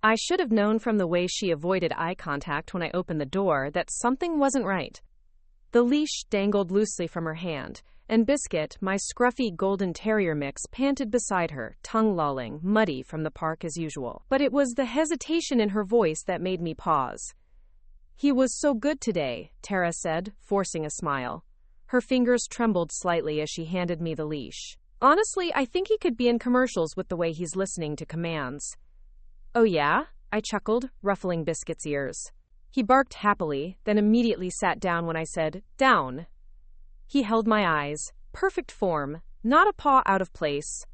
I should have known from the way she avoided eye contact when I opened the door that something wasn't right. The leash dangled loosely from her hand, and Biscuit, my scruffy golden terrier mix, panted beside her, tongue lolling, muddy from the park as usual. But it was the hesitation in her voice that made me pause. "He was so good today," Tara said, forcing a smile. Her fingers trembled slightly as she handed me the leash. "Honestly, I think he could be in commercials with the way he's listening to commands." "Oh yeah?" I chuckled, ruffling Biscuit's ears. He barked happily, then immediately sat down when I said, "Down." He held my eyes. Perfect form, not a paw out of place.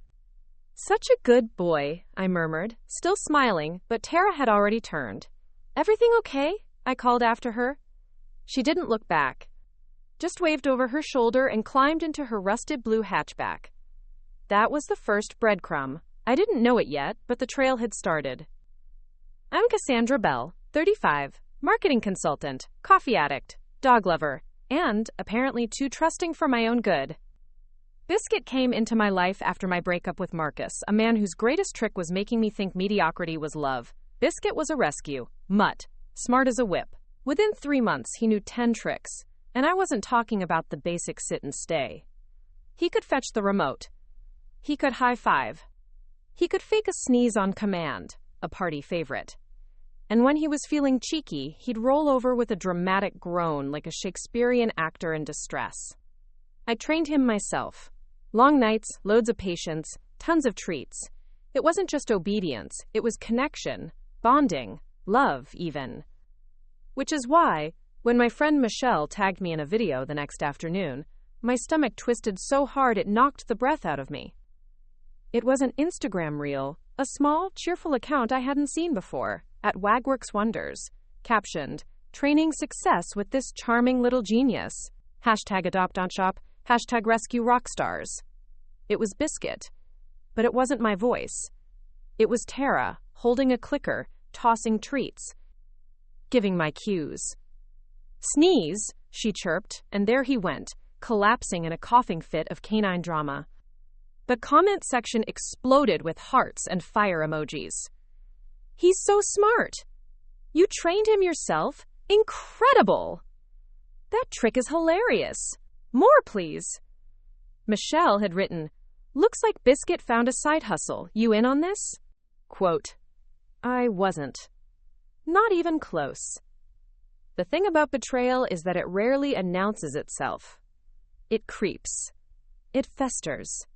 "Such a good boy," I murmured, still smiling, but Tara had already turned. "Everything okay?" I called after her. She didn't look back, just waved over her shoulder and climbed into her rusted blue hatchback. That was the first breadcrumb. I didn't know it yet, but the trail had started. I'm Cassandra Bell, 35, marketing consultant, coffee addict, dog lover, and, apparently, too trusting for my own good. Biscuit came into my life after my breakup with Marcus, a man whose greatest trick was making me think mediocrity was love. Biscuit was a rescue. Mutt. Smart as a whip. Within 3 months, he knew 10 tricks. And I wasn't talking about the basic sit and stay. He could fetch the remote. He could high-five. He could fake a sneeze on command, a party favorite. And when he was feeling cheeky, he'd roll over with a dramatic groan like a Shakespearean actor in distress. I trained him myself. Long nights, loads of patience, tons of treats. It wasn't just obedience, it was connection, bonding, love even. Which is why, when my friend Michelle tagged me in a video the next afternoon, my stomach twisted so hard it knocked the breath out of me. It was an Instagram reel, a small, cheerful account I hadn't seen before, at Wagworks Wonders, captioned, "Training success with this charming little genius. #AdoptOnShop, #Rescue Rockstars." It was Biscuit, but it wasn't my voice. It was Tara, holding a clicker, tossing treats, giving my cues. "Sneeze," she chirped, and there he went, collapsing in a coughing fit of canine drama. The comment section exploded with hearts and fire emojis. "He's so smart. You trained him yourself? Incredible! That trick is hilarious. More, please." Michelle had written, "Looks like Biscuit found a side hustle. You in on this?" Quote, I wasn't. Not even close. The thing about betrayal is that it rarely announces itself. It creeps. It festers.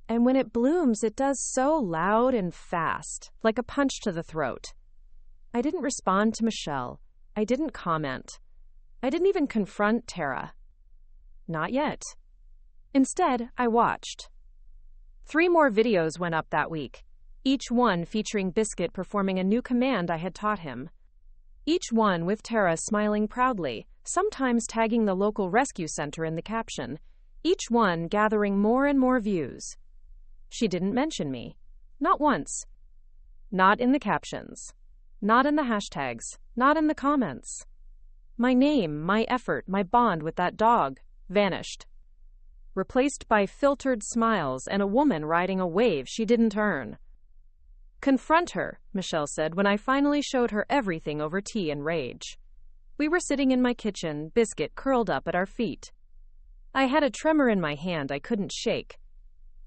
And when it blooms, it does so loud and fast, like a punch to the throat. I didn't respond to Michelle. I didn't comment. I didn't even confront Tara. Not yet. Instead, I watched. 3 more videos went up that week, each one featuring Biscuit performing a new command I had taught him. Each one with Tara smiling proudly, sometimes tagging the local rescue center in the caption, each one gathering more and more views. She didn't mention me. Not once. Not in the captions. Not in the hashtags. Not in the comments. My name, my effort, my bond with that dog vanished. Replaced by filtered smiles and a woman riding a wave she didn't earn. "Confront her," Michelle said when I finally showed her everything over tea and rage. We were sitting in my kitchen, Biscuit curled up at our feet. I had a tremor in my hand I couldn't shake.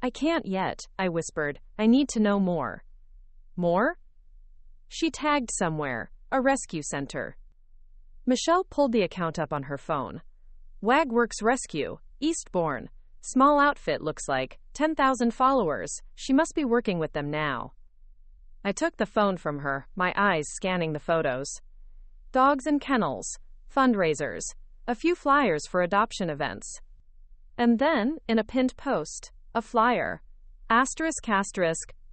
"I can't yet," I whispered. "I need to know more." "More?" She tagged somewhere, a rescue center. Michelle pulled the account up on her phone. Wagworks Rescue, Eastbourne. Small outfit looks like, 10,000 followers. She must be working with them now. I took the phone from her, my eyes scanning the photos. Dogs and kennels, fundraisers, a few flyers for adoption events. And then, in a pinned post, a flyer. ***,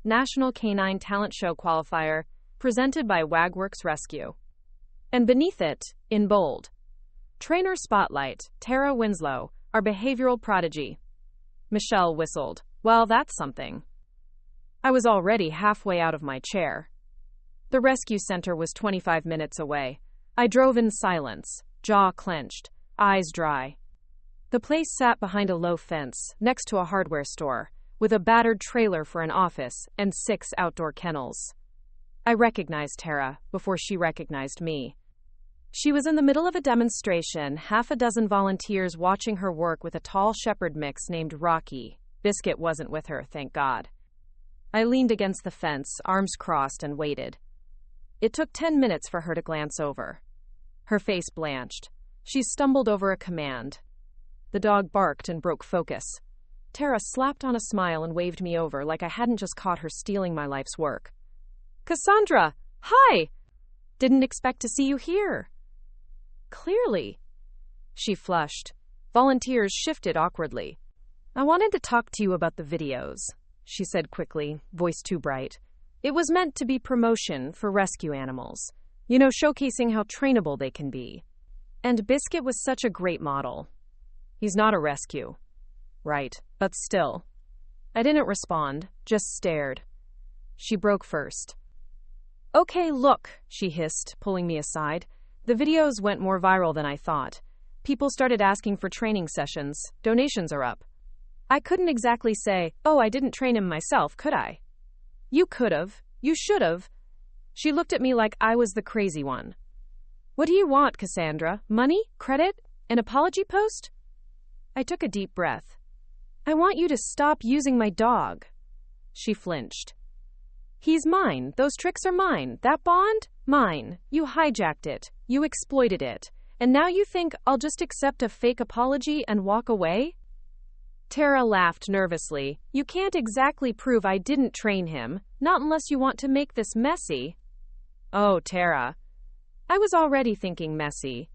National Canine Talent Show Qualifier, presented by Wagworks Rescue. And beneath it, in bold, Trainer Spotlight, Tara Winslow, our behavioral prodigy. Michelle whistled. Well, that's something. I was already halfway out of my chair. The rescue center was 25 minutes away. I drove in silence, jaw clenched, eyes dry. The place sat behind a low fence, next to a hardware store, with a battered trailer for an office and 6 outdoor kennels. I recognized Tara before she recognized me. She was in the middle of a demonstration, half a dozen volunteers watching her work with a tall shepherd mix named Rocky. Biscuit wasn't with her, thank God. I leaned against the fence, arms crossed, and waited. It took 10 minutes for her to glance over. Her face blanched. She stumbled over a command. The dog barked and broke focus. Tara slapped on a smile and waved me over like I hadn't just caught her stealing my life's work. Cassandra! Hi! Didn't expect to see you here. Clearly. She flushed. Volunteers shifted awkwardly. I wanted to talk to you about the videos, she said quickly, voice too bright. It was meant to be promotion for rescue animals. You know, showcasing how trainable they can be. And Biscuit was such a great model. He's not a rescue. Right, but still. I didn't respond, just stared. She broke first. Okay, look, she hissed, pulling me aside. The videos went more viral than I thought. People started asking for training sessions. Donations are up. I couldn't exactly say, oh, I didn't train him myself, could I? You could've. You should've. She looked at me like I was the crazy one. What do you want, Cassandra? Money? Credit? An apology post? I took a deep breath. I want you to stop using my dog. She flinched. He's mine. Those tricks are mine. That bond? Mine. You hijacked it. You exploited it. And now you think I'll just accept a fake apology and walk away? Tara laughed nervously. You can't exactly prove I didn't train him, not unless you want to make this messy. Oh, Tara. I was already thinking messy.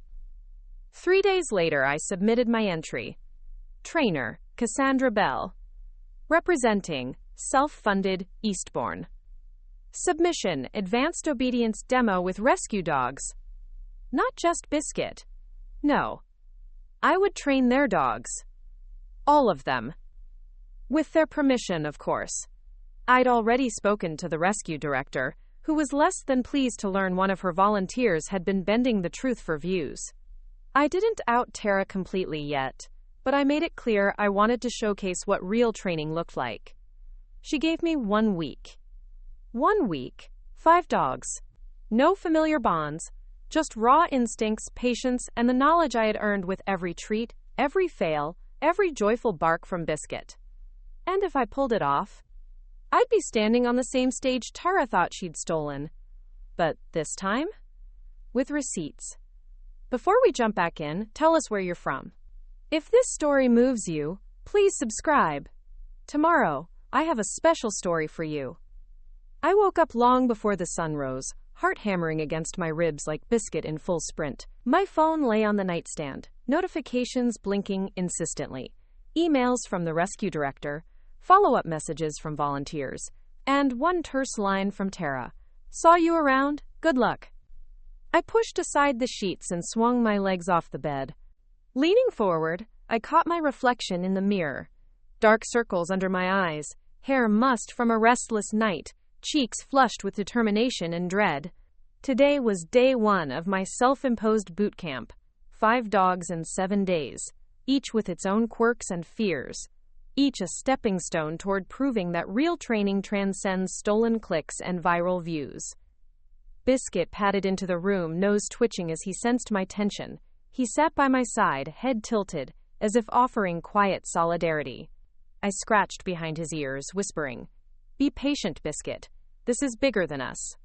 3 days later, I submitted my entry. Trainer, Cassandra Bell. Representing, self-funded, Eastbourne. Submission, advanced obedience demo with rescue dogs. Not just Biscuit. No. I would train their dogs. All of them. With their permission, of course. I'd already spoken to the rescue director, who was less than pleased to learn one of her volunteers had been bending the truth for views. I didn't out Tara completely yet, but I made it clear I wanted to showcase what real training looked like. She gave me 1 week. 1 week, 5 dogs. No familiar bonds, just raw instincts, patience, and the knowledge I had earned with every treat, every fail, every joyful bark from Biscuit. And if I pulled it off, I'd be standing on the same stage Tara thought she'd stolen. But this time, with receipts. Before we jump back in, tell us where you're from. If this story moves you, please subscribe. Tomorrow, I have a special story for you. I woke up long before the sun rose, heart hammering against my ribs like Biscuit in full sprint. My phone lay on the nightstand, notifications blinking insistently, emails from the rescue director, follow-up messages from volunteers, and one terse line from Tara. Saw you around? Good luck. I pushed aside the sheets and swung my legs off the bed. Leaning forward, I caught my reflection in the mirror. Dark circles under my eyes, hair mussed from a restless night, cheeks flushed with determination and dread. Today was day 1 of my self-imposed boot camp. 5 dogs in 7 days, each with its own quirks and fears. Each a stepping stone toward proving that real training transcends stolen clicks and viral views. Biscuit padded into the room, nose twitching as he sensed my tension. He sat by my side, head tilted, as if offering quiet solidarity. I scratched behind his ears, whispering, "Be patient, Biscuit. This is bigger than us."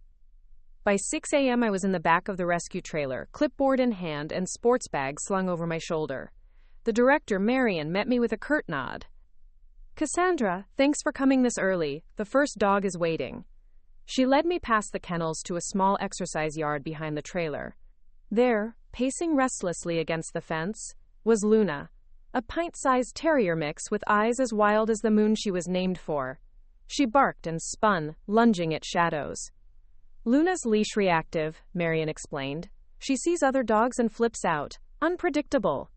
By 6 a.m. I was in the back of the rescue trailer, clipboard in hand and sports bag slung over my shoulder. The director, Marion, met me with a curt nod. "Cassandra, thanks for coming this early. The first dog is waiting." She led me past the kennels to a small exercise yard behind the trailer. There, pacing restlessly against the fence, was Luna, a pint-sized terrier mix with eyes as wild as the moon she was named for. She barked and spun, lunging at shadows. Luna's leash reactive, Marion explained. She sees other dogs and flips out. Unpredictable.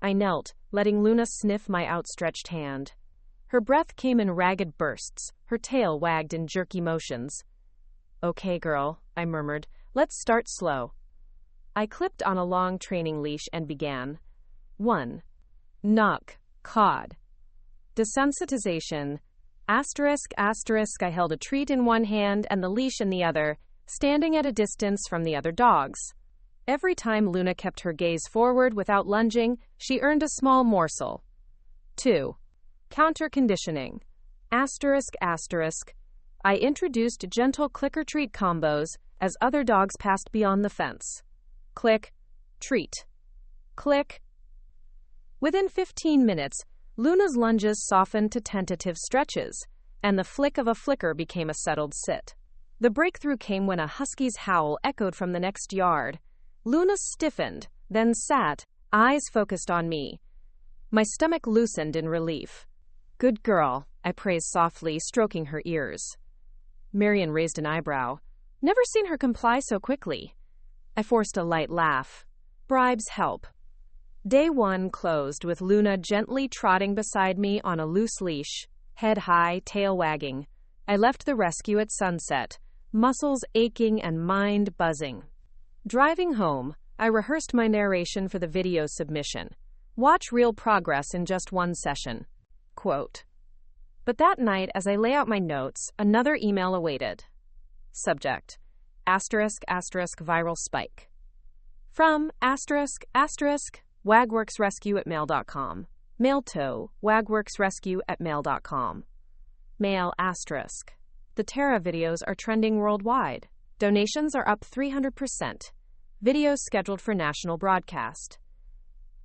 I knelt, letting Luna sniff my outstretched hand. Her breath came in ragged bursts. Her tail wagged in jerky motions. "Okay, girl," I murmured. "Let's start slow." I clipped on a long training leash and began. 1. Knock. Cod. Desensitization. Asterisk, asterisk, I held a treat in one hand and the leash in the other, standing at a distance from the other dogs. Every time Luna kept her gaze forward without lunging, she earned a small morsel. 2. Counter-conditioning. Asterisk, asterisk. I introduced gentle click-or-treat combos as other dogs passed beyond the fence. Click, treat. Click. Within 15 minutes, Luna's lunges softened to tentative stretches, and the flick of a flicker became a settled sit. The breakthrough came when a husky's howl echoed from the next yard. Luna stiffened, then sat, eyes focused on me. My stomach loosened in relief. Good girl, I praised softly, stroking her ears. Marion raised an eyebrow. Never seen her comply so quickly. I forced a light laugh. Bribes help. Day 1 closed with Luna gently trotting beside me on a loose leash, head high, tail wagging. I left the rescue at sunset, muscles aching and mind buzzing. Driving home, I rehearsed my narration for the video submission. Watch real progress in just one session. Quote. But that night, as I lay out my notes, another email awaited. Subject. Asterisk, asterisk, viral spike. From asterisk, asterisk, wagworksrescue@mail.com. Mail to wagworksrescue@mail.com. Mail asterisk. The Tara videos are trending worldwide. Donations are up 300%. Videos scheduled for national broadcast.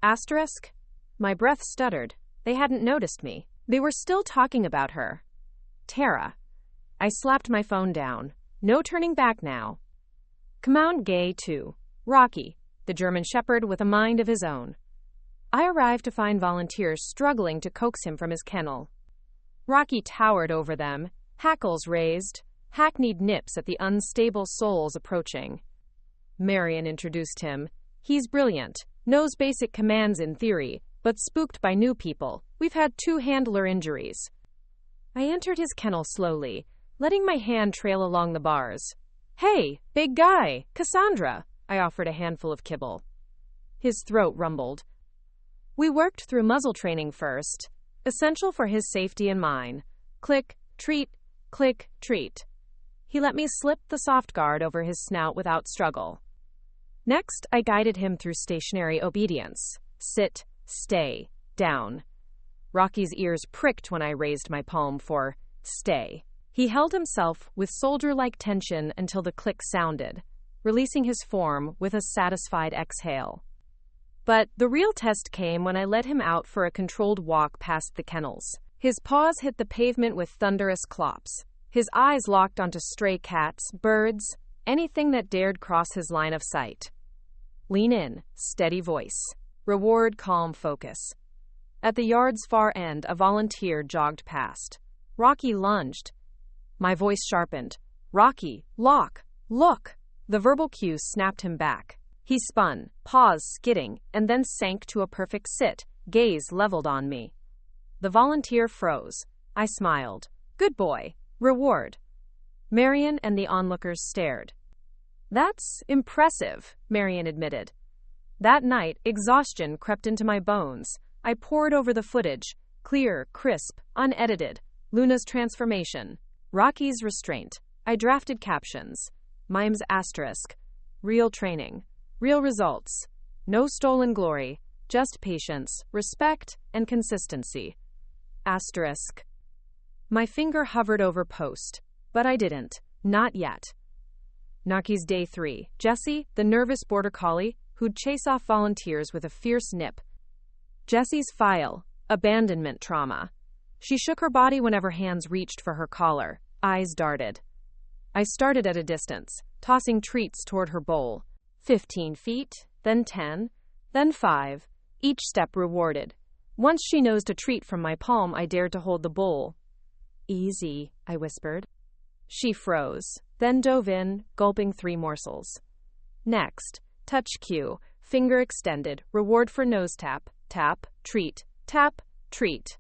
Asterisk. My breath stuttered. They hadn't noticed me. They were still talking about her. Tara. I slapped my phone down. No turning back now. Command Gay 2. Rocky, the German Shepherd with a mind of his own. I arrived to find volunteers struggling to coax him from his kennel. Rocky towered over them, hackles raised, hackneyed nips at the unstable souls approaching. Marion introduced him. He's brilliant, knows basic commands in theory, but spooked by new people. We've had 2 handler injuries. I entered his kennel slowly, letting my hand trail along the bars. Hey, big guy, Cassandra, I offered a handful of kibble. His throat rumbled. We worked through muzzle training first, essential for his safety and mine. Click, treat, click, treat. He let me slip the soft guard over his snout without struggle. Next, I guided him through stationary obedience. Sit, stay, down. Rocky's ears pricked when I raised my palm for stay. He held himself with soldier-like tension until the click sounded, releasing his form with a satisfied exhale. But the real test came when I led him out for a controlled walk past the kennels. His paws hit the pavement with thunderous clops. His eyes locked onto stray cats, birds, anything that dared cross his line of sight. Lean in, steady voice. Reward, calm focus. At the yard's far end, a volunteer jogged past. Rocky lunged. My voice sharpened. Rocky, lock, look! The verbal cue snapped him back. He spun, paws skidding, and then sank to a perfect sit, gaze leveled on me. The volunteer froze. I smiled. Good boy. Reward. Marion and the onlookers stared. That's impressive, Marion admitted. That night, exhaustion crept into my bones. I pored over the footage, clear, crisp, unedited. Luna's transformation. Rocky's restraint. I drafted captions. Mimes asterisk. Real training. Real results. No stolen glory. Just patience, respect, and consistency. Asterisk. My finger hovered over post, but I didn't. Not yet. Naki's Day 3. Jessie, the nervous border collie, who'd chase off volunteers with a fierce nip. Jessie's file. Abandonment trauma. She shook her body whenever hands reached for her collar. Eyes darted. I started at a distance, tossing treats toward her bowl. 15 feet, then 10, then 5, each step rewarded. Once she nosed a treat from my palm, I dared to hold the bowl. Easy, I whispered. She froze, then dove in, gulping 3 morsels. Next, touch cue, finger extended, reward for nose tap, tap, treat, tap, treat.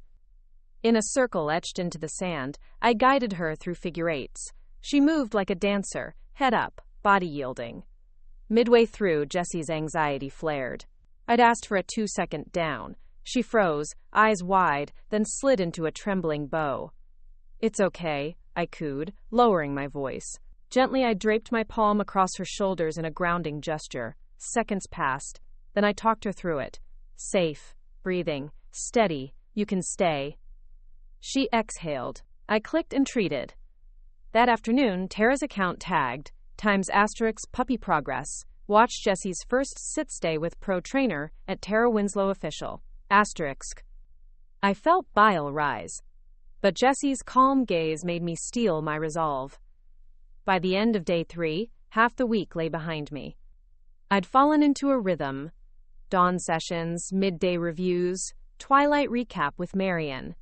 In a circle etched into the sand, I guided her through figure eights. She moved like a dancer, head up, body yielding. Midway through, Jessie's anxiety flared. I'd asked for a 2-second down. She froze, eyes wide, then slid into a trembling bow. It's okay, I cooed, lowering my voice. Gently, I draped my palm across her shoulders in a grounding gesture. Seconds passed. Then I talked her through it. Safe, breathing, steady, you can stay. She exhaled. I clicked entreated. That afternoon, Tara's account tagged, **, puppy progress. Watch Jessie's first sit-stay with pro trainer at Tara Winslow official. **. I felt bile rise. But Jessie's calm gaze made me steel my resolve. By the end of day 3, half the week lay behind me. I'd fallen into a rhythm. Dawn sessions, midday reviews, twilight recap with Marion.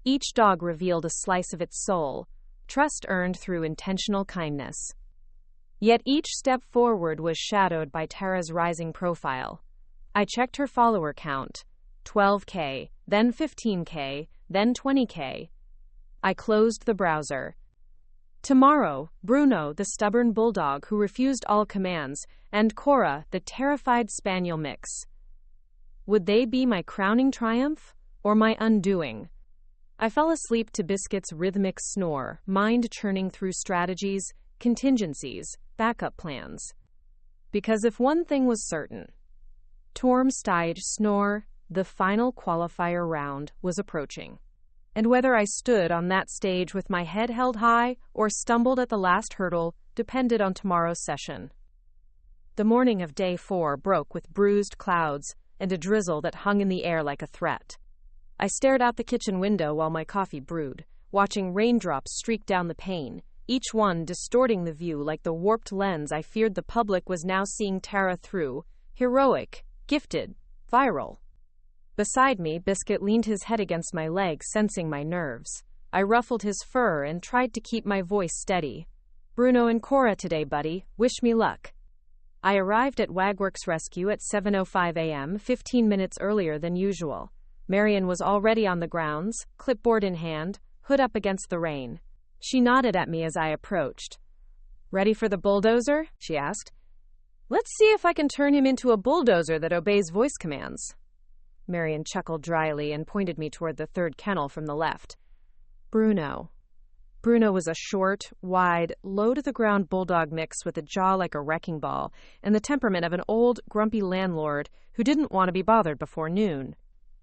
Each dog revealed a slice of its soul, trust earned through intentional kindness. Yet each step forward was shadowed by Tara's rising profile. I checked her follower count, 12K, then 15K, then 20K. I closed the browser. Tomorrow, Bruno, the stubborn bulldog who refused all commands, and Cora, the terrified spaniel mix. Would they be my crowning triumph, or my undoing? I fell asleep to Biscuit's rhythmic snore, mind churning through strategies, contingencies, backup plans. Because if one thing was certain, Tormsteig snore, the final qualifier round, was approaching. And whether I stood on that stage with my head held high or stumbled at the last hurdle depended on tomorrow's session. The morning of day 4 broke with bruised clouds and a drizzle that hung in the air like a threat. I stared out the kitchen window while my coffee brewed, watching raindrops streak down the pane, each one distorting the view like the warped lens I feared the public was now seeing Tara through, heroic, gifted, viral. Beside me, Biscuit leaned his head against my leg, sensing my nerves. I ruffled his fur and tried to keep my voice steady. Bruno and Cora today, buddy. Wish me luck. I arrived at Wagworks Rescue at 7:05 a.m., 15 minutes earlier than usual. Marion was already on the grounds, clipboard in hand, hood up against the rain. She nodded at me as I approached. Ready for the bulldozer? She asked. Let's see if I can turn him into a bulldozer that obeys voice commands. Marion chuckled dryly and pointed me toward the third kennel from the left. Bruno. Bruno was a short, wide, low-to-the-ground bulldog mix with a jaw like a wrecking ball and the temperament of an old, grumpy landlord who didn't want to be bothered before noon.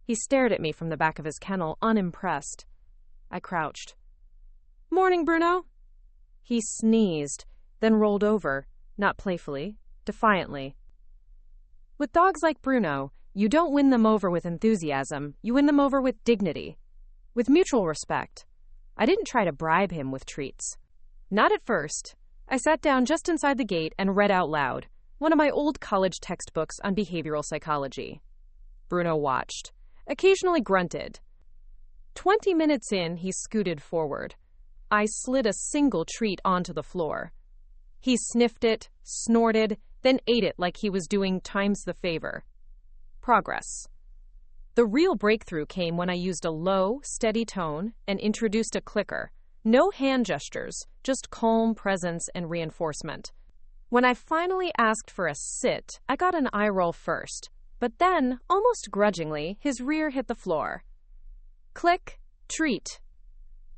He stared at me from the back of his kennel, unimpressed. I crouched. Morning, Bruno. He sneezed, then rolled over, not playfully, defiantly. With dogs like Bruno, you don't win them over with enthusiasm, you win them over with dignity, with mutual respect. I didn't try to bribe him with treats. Not at first. I sat down just inside the gate and read out loud, one of my old college textbooks on behavioral psychology. Bruno watched, occasionally grunted. 20 minutes in, he scooted forward. I slid a single treat onto the floor. He sniffed it, snorted, then ate it like he was doing times the favor. Progress. The real breakthrough came when I used a low, steady tone and introduced a clicker. No hand gestures, just calm presence and reinforcement. When I finally asked for a sit, I got an eye roll first, but then, almost grudgingly, his rear hit the floor. Click, treat.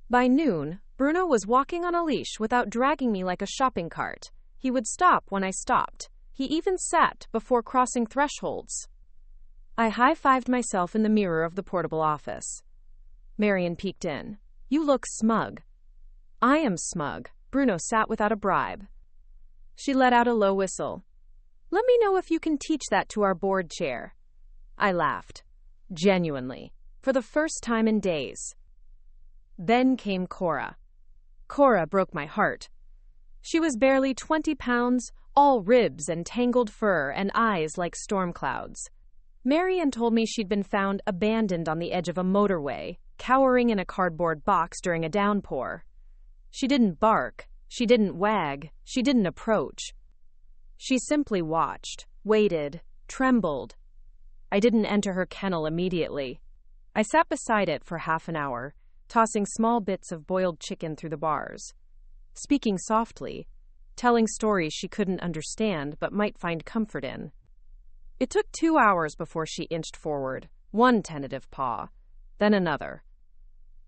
By noon, Bruno was walking on a leash without dragging me like a shopping cart. He would stop when I stopped. He even sat before crossing thresholds. I high-fived myself in the mirror of the portable office. Marion peeked in. You look smug. I am smug. Bruno sat without a bribe. She let out a low whistle. Let me know if you can teach that to our board chair. I laughed. Genuinely. For the first time in days. Then came Cora. Cora broke my heart. She was barely 20 pounds, all ribs and tangled fur and eyes like storm clouds. Marion told me she'd been found abandoned on the edge of a motorway, cowering in a cardboard box during a downpour. She didn't bark, she didn't wag, she didn't approach. She simply watched, waited, trembled. I didn't enter her kennel immediately. I sat beside it for half an hour, tossing small bits of boiled chicken through the bars, speaking softly, telling stories she couldn't understand but might find comfort in. It took 2 hours before she inched forward, one tentative paw, then another.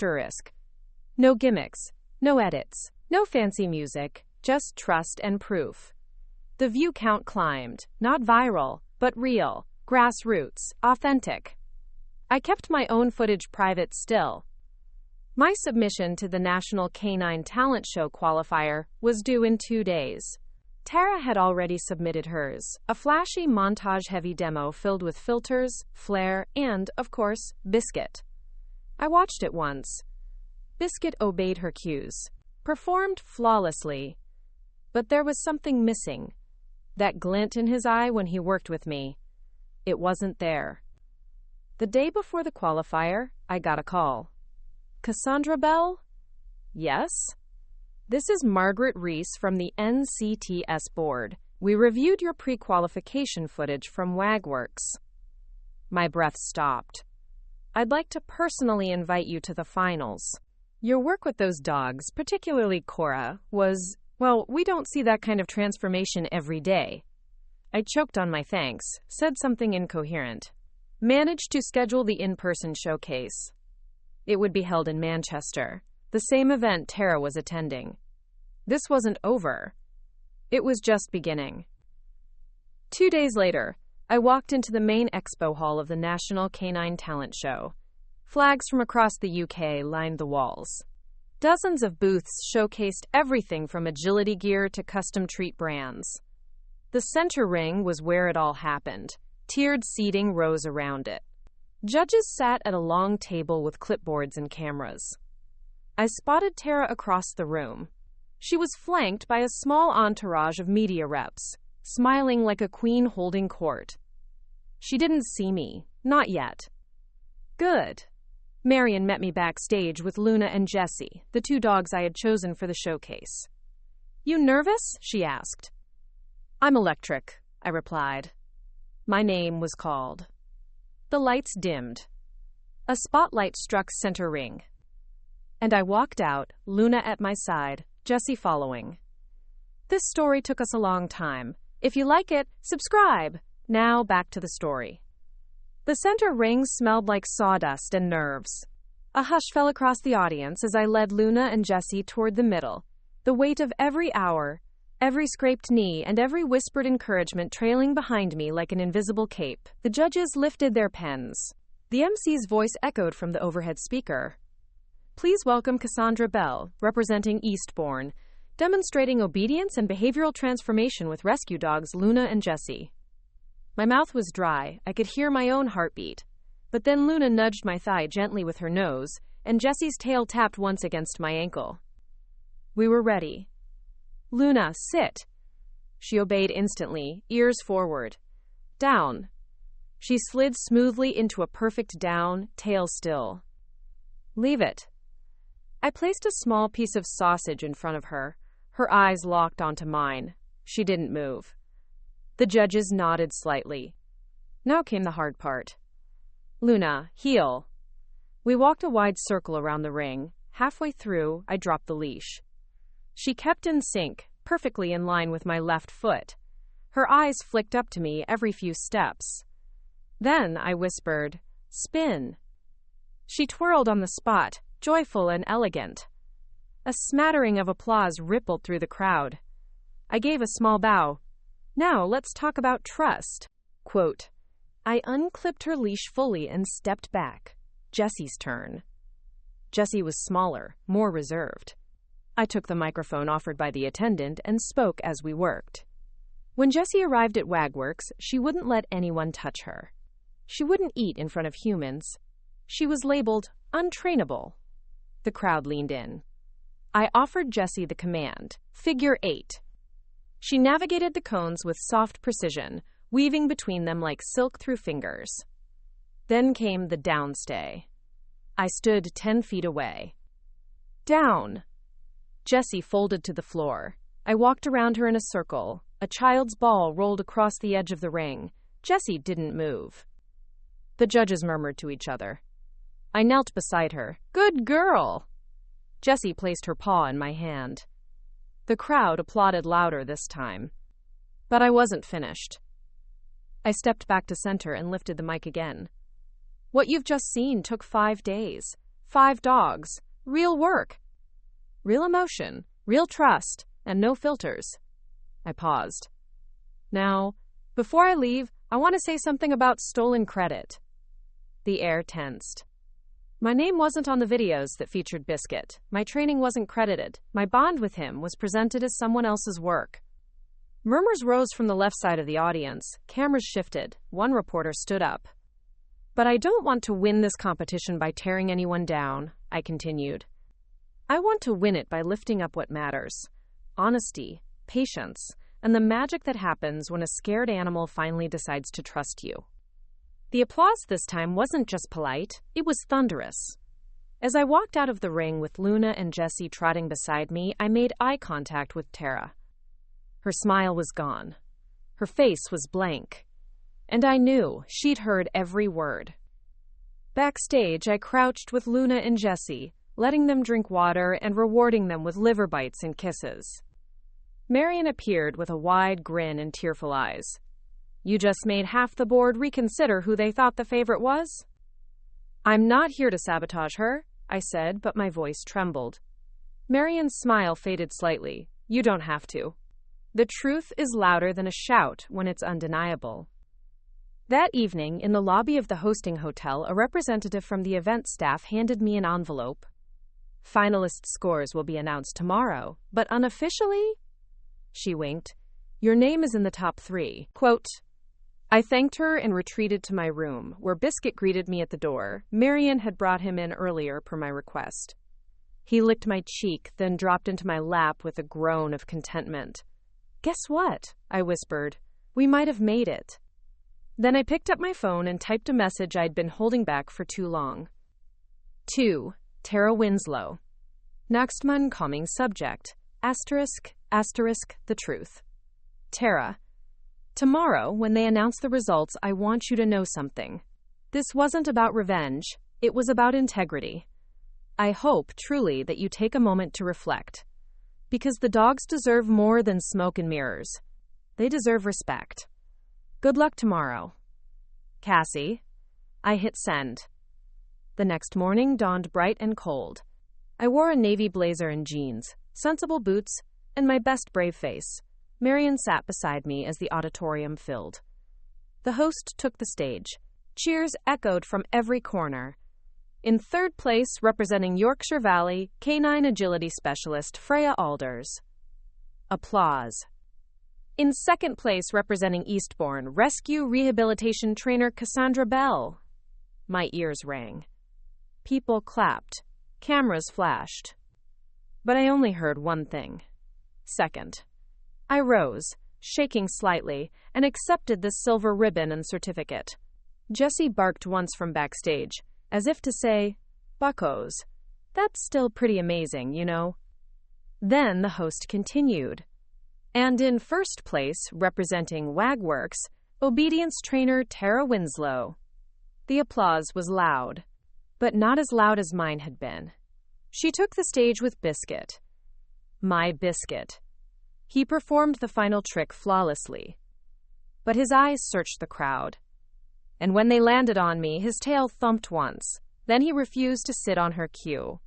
asterisk. No gimmicks, no edits, no fancy music, just trust and proof. The view count climbed, not viral, but real, grassroots, authentic. I kept my own footage private still. My submission to the National Canine Talent Show qualifier was due in 2 days. Tara had already submitted hers, a flashy montage-heavy demo filled with filters, flair, and, of course, Biscuit. I watched it once. Biscuit obeyed her cues, performed flawlessly, but there was something missing. That glint in his eye when he worked with me. It wasn't there. The day before the qualifier, I got a call. Cassandra Bell? Yes? This is Margaret Reese from the NCTS board. We reviewed your pre-qualification footage from WagWorks. My breath stopped. I'd like to personally invite you to the finals. Your work with those dogs, particularly Cora, was, well, we don't see that kind of transformation every day. I choked on my thanks, said something incoherent. Managed to schedule the in-person showcase. It would be held in Manchester, the same event Tara was attending. This wasn't over. It was just beginning. 2 days later, I walked into the main expo hall of the National Canine Talent Show. Flags from across the UK lined the walls. Dozens of booths showcased everything from agility gear to custom treat brands. The center ring was where it all happened. Tiered seating rose around it. Judges sat at a long table with clipboards and cameras. I spotted Tara across the room. She was flanked by a small entourage of media reps, smiling like a queen holding court. She didn't see me, not yet. Good. Marion met me backstage with Luna and Jessie, the 2 dogs I had chosen for the showcase. You nervous? She asked. I'm electric, I replied. My name was called. The lights dimmed. A spotlight struck center ring. And I walked out, Luna at my side, Jessie following. This story took us a long time. If you like it, subscribe. Now back to the story. The center ring smelled like sawdust and nerves. A hush fell across the audience as I led Luna and Jessie toward the middle, the weight of every hour, every scraped knee, and every whispered encouragement trailing behind me like an invisible cape. The judges lifted their pens. The MC's voice echoed from the overhead speaker. Please welcome Cassandra Bell, representing Eastbourne, demonstrating obedience and behavioral transformation with rescue dogs Luna and Jessie. My mouth was dry. I could hear my own heartbeat. But then Luna nudged my thigh gently with her nose, and Jessie's tail tapped once against my ankle. We were ready. Luna, sit. She obeyed instantly, ears forward. Down. She slid smoothly into a perfect down, tail still. Leave it. I placed a small piece of sausage in front of her. Her eyes locked onto mine. She didn't move. The judges nodded slightly. Now came the hard part. Luna, heel. We walked a wide circle around the ring. Halfway through, I dropped the leash. She kept in sync, perfectly in line with my left foot. Her eyes flicked up to me every few steps. Then I whispered, spin. She twirled on the spot, joyful and elegant. A smattering of applause rippled through the crowd. I gave a small bow. Now let's talk about trust. Quote, I unclipped her leash fully and stepped back. Jessie's turn. Jessie was smaller, more reserved. I took the microphone offered by the attendant and spoke as we worked. When Jessie arrived at Wagworks, she wouldn't let anyone touch her. She wouldn't eat in front of humans. She was labeled untrainable. The crowd leaned in. I offered Jessie the command, figure 8. She navigated the cones with soft precision, weaving between them like silk through fingers. Then came the downstay. I stood 10 feet away. Down. Jessie folded to the floor. I walked around her in a circle. A child's ball rolled across the edge of the ring. Jessie didn't move. The judges murmured to each other. I knelt beside her. Good girl! Jessie placed her paw in my hand. The crowd applauded louder this time. But I wasn't finished. I stepped back to center and lifted the mic again. What you've just seen took 5 days. 5 dogs. Real work. Real emotion. Real trust. And no filters. I paused. Now, before I leave, I want to say something about stolen credit. The air tensed. My name wasn't on the videos that featured Biscuit. My training wasn't credited. My bond with him was presented as someone else's work. Murmurs rose from the left side of the audience. Cameras shifted. One reporter stood up. But I don't want to win this competition by tearing anyone down, I continued. I want to win it by lifting up what matters. Honesty, patience, and the magic that happens when a scared animal finally decides to trust you. The applause this time wasn't just polite, it was thunderous. As I walked out of the ring with Luna and Jessie trotting beside me, I made eye contact with Tara. Her smile was gone. Her face was blank. And I knew she'd heard every word. Backstage, I crouched with Luna and Jessie, letting them drink water and rewarding them with liver bites and kisses. Marion appeared with a wide grin and tearful eyes. You just made half the board reconsider who they thought the favorite was? I'm not here to sabotage her, I said, but my voice trembled. Marion's smile faded slightly. You don't have to. The truth is louder than a shout when it's undeniable. That evening, in the lobby of the hosting hotel, a representative from the event staff handed me an envelope. Finalist scores will be announced tomorrow, but unofficially? She winked. Your name is in the top 3. Quote, I thanked her and retreated to my room, where Biscuit greeted me at the door. Marion had brought him in earlier per my request. He licked my cheek, then dropped into my lap with a groan of contentment. Guess what? I whispered. We might have made it. Then I picked up my phone and typed a message I'd been holding back for too long. 2. Tara Winslow. Naxtman calming subject. Asterisk, the truth. Tara. Tomorrow, when they announce the results, I want you to know something. This wasn't about revenge. It was about integrity. I hope, truly, that you take a moment to reflect. Because the dogs deserve more than smoke and mirrors. They deserve respect. Good luck tomorrow. Cassie. I hit send. The next morning dawned bright and cold. I wore a navy blazer and jeans, sensible boots, and my best brave face. Marion sat beside me as the auditorium filled. The host took the stage. Cheers echoed from every corner. In third place, representing Yorkshire Valley, Canine Agility Specialist Freya Alders. Applause. In second place, representing Eastbourne, rescue rehabilitation trainer Cassandra Bell. My ears rang. People clapped. Cameras flashed. But I only heard one thing. Second. I rose, shaking slightly, and accepted the silver ribbon and certificate. Jessie barked once from backstage, as if to say, "Buckos. That's still pretty amazing, you know." Then the host continued. And in first place, representing Wagworks, obedience trainer Tara Winslow. The applause was loud, but not as loud as mine had been. She took the stage with Biscuit. My Biscuit. He performed the final trick flawlessly. But his eyes searched the crowd. And when they landed on me, his tail thumped once. Then he refused to sit on her cue.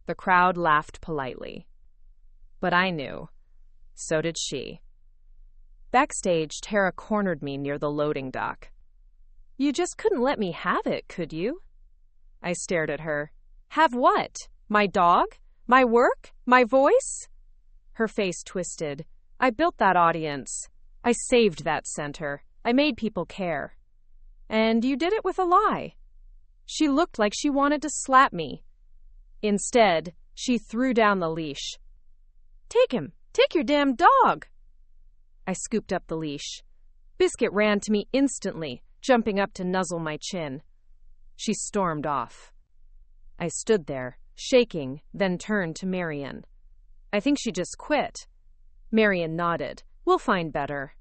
The crowd laughed politely. But I knew. So did she. Backstage, Tara cornered me near the loading dock. "You just couldn't let me have it, could you?" I stared at her. "Have what? My dog? My work? My voice?" Her face twisted. "I built that audience. I saved that center. I made people care. And you did it with a lie." She looked like she wanted to slap me. Instead, she threw down the leash. "Take him! Take your damn dog!" I scooped up the leash. Biscuit ran to me instantly, jumping up to nuzzle my chin. She stormed off. I stood there, shaking, then turned to Marion. "I think she just quit." Marion nodded. "We'll find better."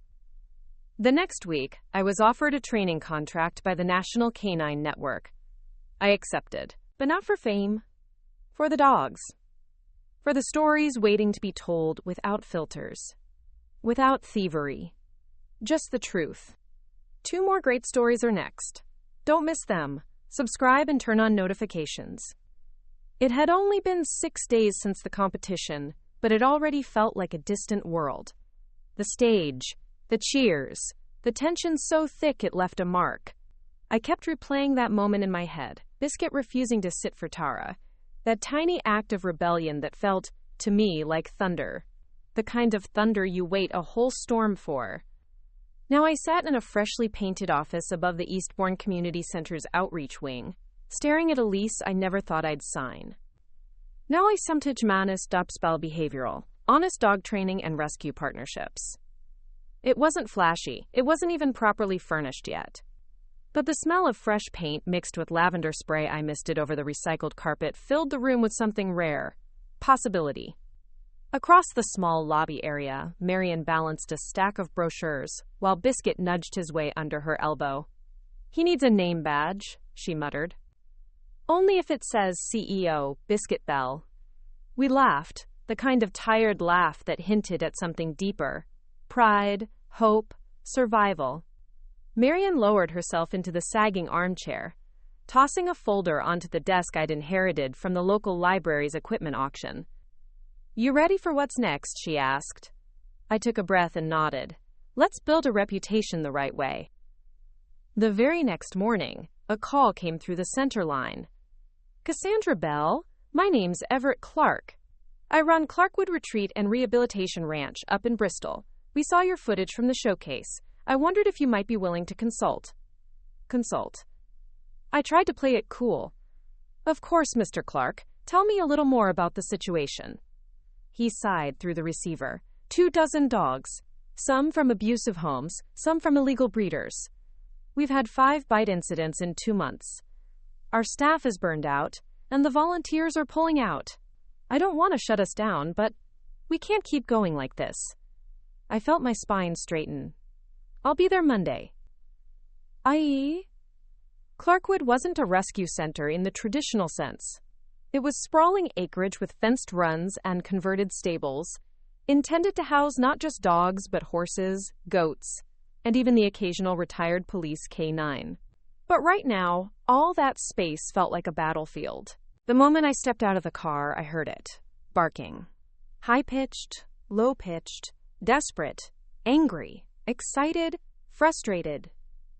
The next week, I was offered a training contract by the National Canine Network. I accepted, but not for fame. For the dogs. For the stories waiting to be told without filters. Without thievery. Just the truth. 2 more great stories are next. Don't miss them. Subscribe and turn on notifications. It had only been 6 days since the competition, but it already felt like a distant world. The stage, the cheers, the tension so thick it left a mark. I kept replaying that moment in my head, Biscuit refusing to sit for Tara. That tiny act of rebellion that felt, to me, like thunder. The kind of thunder you wait a whole storm for. Now I sat in a freshly painted office above the Eastbourne Community Center's outreach wing, staring at a lease I never thought I'd sign. Now I samtage Manus Dopspel Behavioral, honest dog training and rescue partnerships. It wasn't flashy, it wasn't even properly furnished yet. But the smell of fresh paint mixed with lavender spray I misted over the recycled carpet filled the room with something rare. Possibility. Across the small lobby area, Marion balanced a stack of brochures, while Biscuit nudged his way under her elbow. "He needs a name badge," she muttered. "Only if it says CEO, Biscuit Bell." We laughed, the kind of tired laugh that hinted at something deeper. Pride, hope, survival. Marion lowered herself into the sagging armchair, tossing a folder onto the desk I'd inherited from the local library's equipment auction. "You ready for what's next?" she asked. I took a breath and nodded. Let's build a reputation the right way. The very next morning, a call came through the center line. "Cassandra Bell, my name's Everett Clark. I run Clarkwood Retreat and Rehabilitation Ranch up in Bristol. We saw your footage from the showcase. I wondered if you might be willing to consult." Consult. I tried to play it cool. "Of course, Mr. Clark. Tell me a little more about the situation." He sighed through the receiver. 24 dogs. Some from abusive homes, some from illegal breeders. We've had 5 bite incidents in 2 months. Our staff is burned out, and the volunteers are pulling out. I don't want to shut us down, but we can't keep going like this. I felt my spine straighten. "I'll be there Monday." I.e., Clarkwood wasn't a rescue center in the traditional sense. It was sprawling acreage with fenced runs and converted stables, intended to house not just dogs but horses, goats, and even the occasional retired police K9. But right now, all that space felt like a battlefield. The moment I stepped out of the car, I heard it. Barking. High-pitched, low-pitched, desperate, angry, excited, frustrated.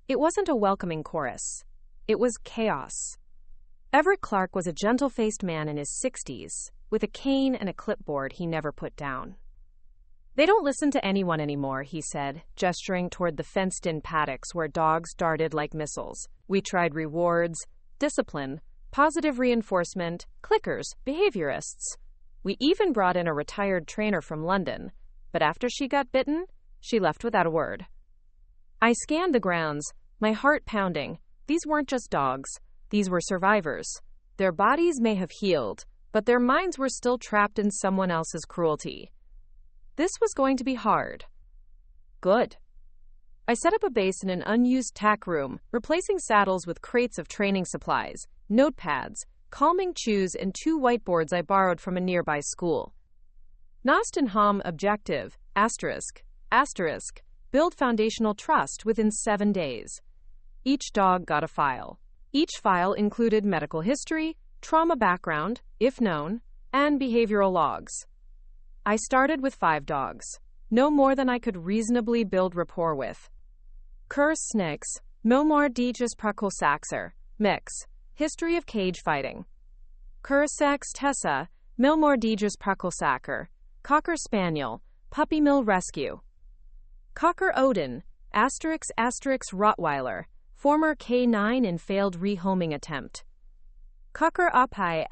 It wasn't a welcoming chorus. It was chaos. Everett Clark was a gentle-faced man in his 60s, with a cane and a clipboard he never put down. They don't listen to anyone anymore, he said, gesturing toward the fenced-in paddocks where dogs darted like missiles. We tried rewards, discipline, positive reinforcement, clickers, behaviorists. We even brought in a retired trainer from London, but after she got bitten, she left without a word. I scanned the grounds, my heart pounding. These weren't just dogs. These were survivors. Their bodies may have healed, but their minds were still trapped in someone else's cruelty. This was going to be hard. Good. I set up a base in an unused tack room, replacing saddles with crates of training supplies, notepads, calming chews, and 2 whiteboards I borrowed from a nearby school. Nostin Ham objective, ***, build foundational trust within 7 days. Each dog got a file. Each file included medical history, trauma background, if known, and behavioral logs. I started with 5 dogs, no more than I could reasonably build rapport with. Kurs Snakes, Milmar Dijas Prakosaxer, Mix, History of Cage Fighting. Kursax Tessa, Milmar Dijas Prakosaker, Cocker Spaniel, Puppy Mill Rescue. Cocker Odin, Rottweiler, former K9 in failed rehoming attempt. Cocker Apai,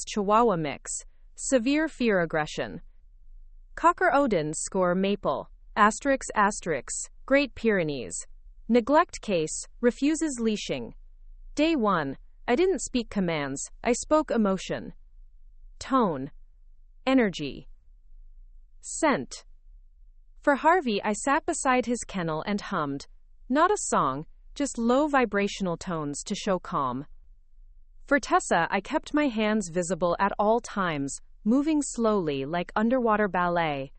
Chihuahua Mix, severe fear aggression. Cocker Odin score Maple, Great Pyrenees. Neglect case, refuses leashing. Day 1, I didn't speak commands, I spoke emotion. Tone. Energy. Scent. For Harvey, I sat beside his kennel and hummed, not a song, just low vibrational tones to show calm. For Tessa, I kept my hands visible at all times, moving slowly like underwater ballet.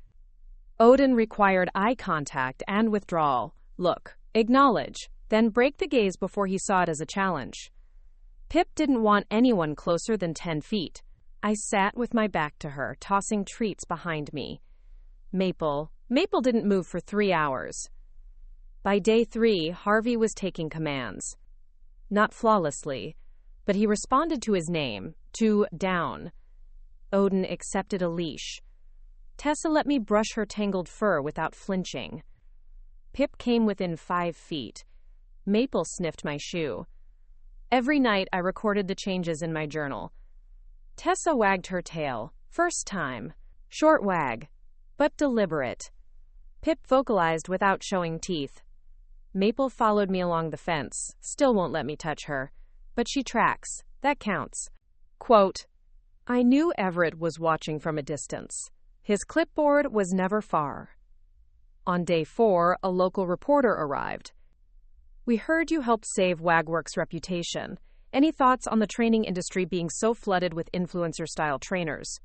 Odin required eye contact and withdrawal. Look, acknowledge, then break the gaze before he saw it as a challenge. Pip didn't want anyone closer than 10 feet. I sat with my back to her, tossing treats behind me. Maple didn't move for 3 hours. By day 3, Harvey was taking commands. Not flawlessly, but he responded to his name, to down. Odin accepted a leash. Tessa let me brush her tangled fur without flinching. Pip came within 5 feet. Maple sniffed my shoe. Every night I recorded the changes in my journal. Tessa wagged her tail. First time. Short wag, but deliberate. Pip vocalized without showing teeth. Maple followed me along the fence, still won't let me touch her. But she tracks. That counts. Quote, I knew Everett was watching from a distance. His clipboard was never far. On day 4, a local reporter arrived. We heard you helped save Wagworks' reputation. Any thoughts on the training industry being so flooded with influencer-style trainers?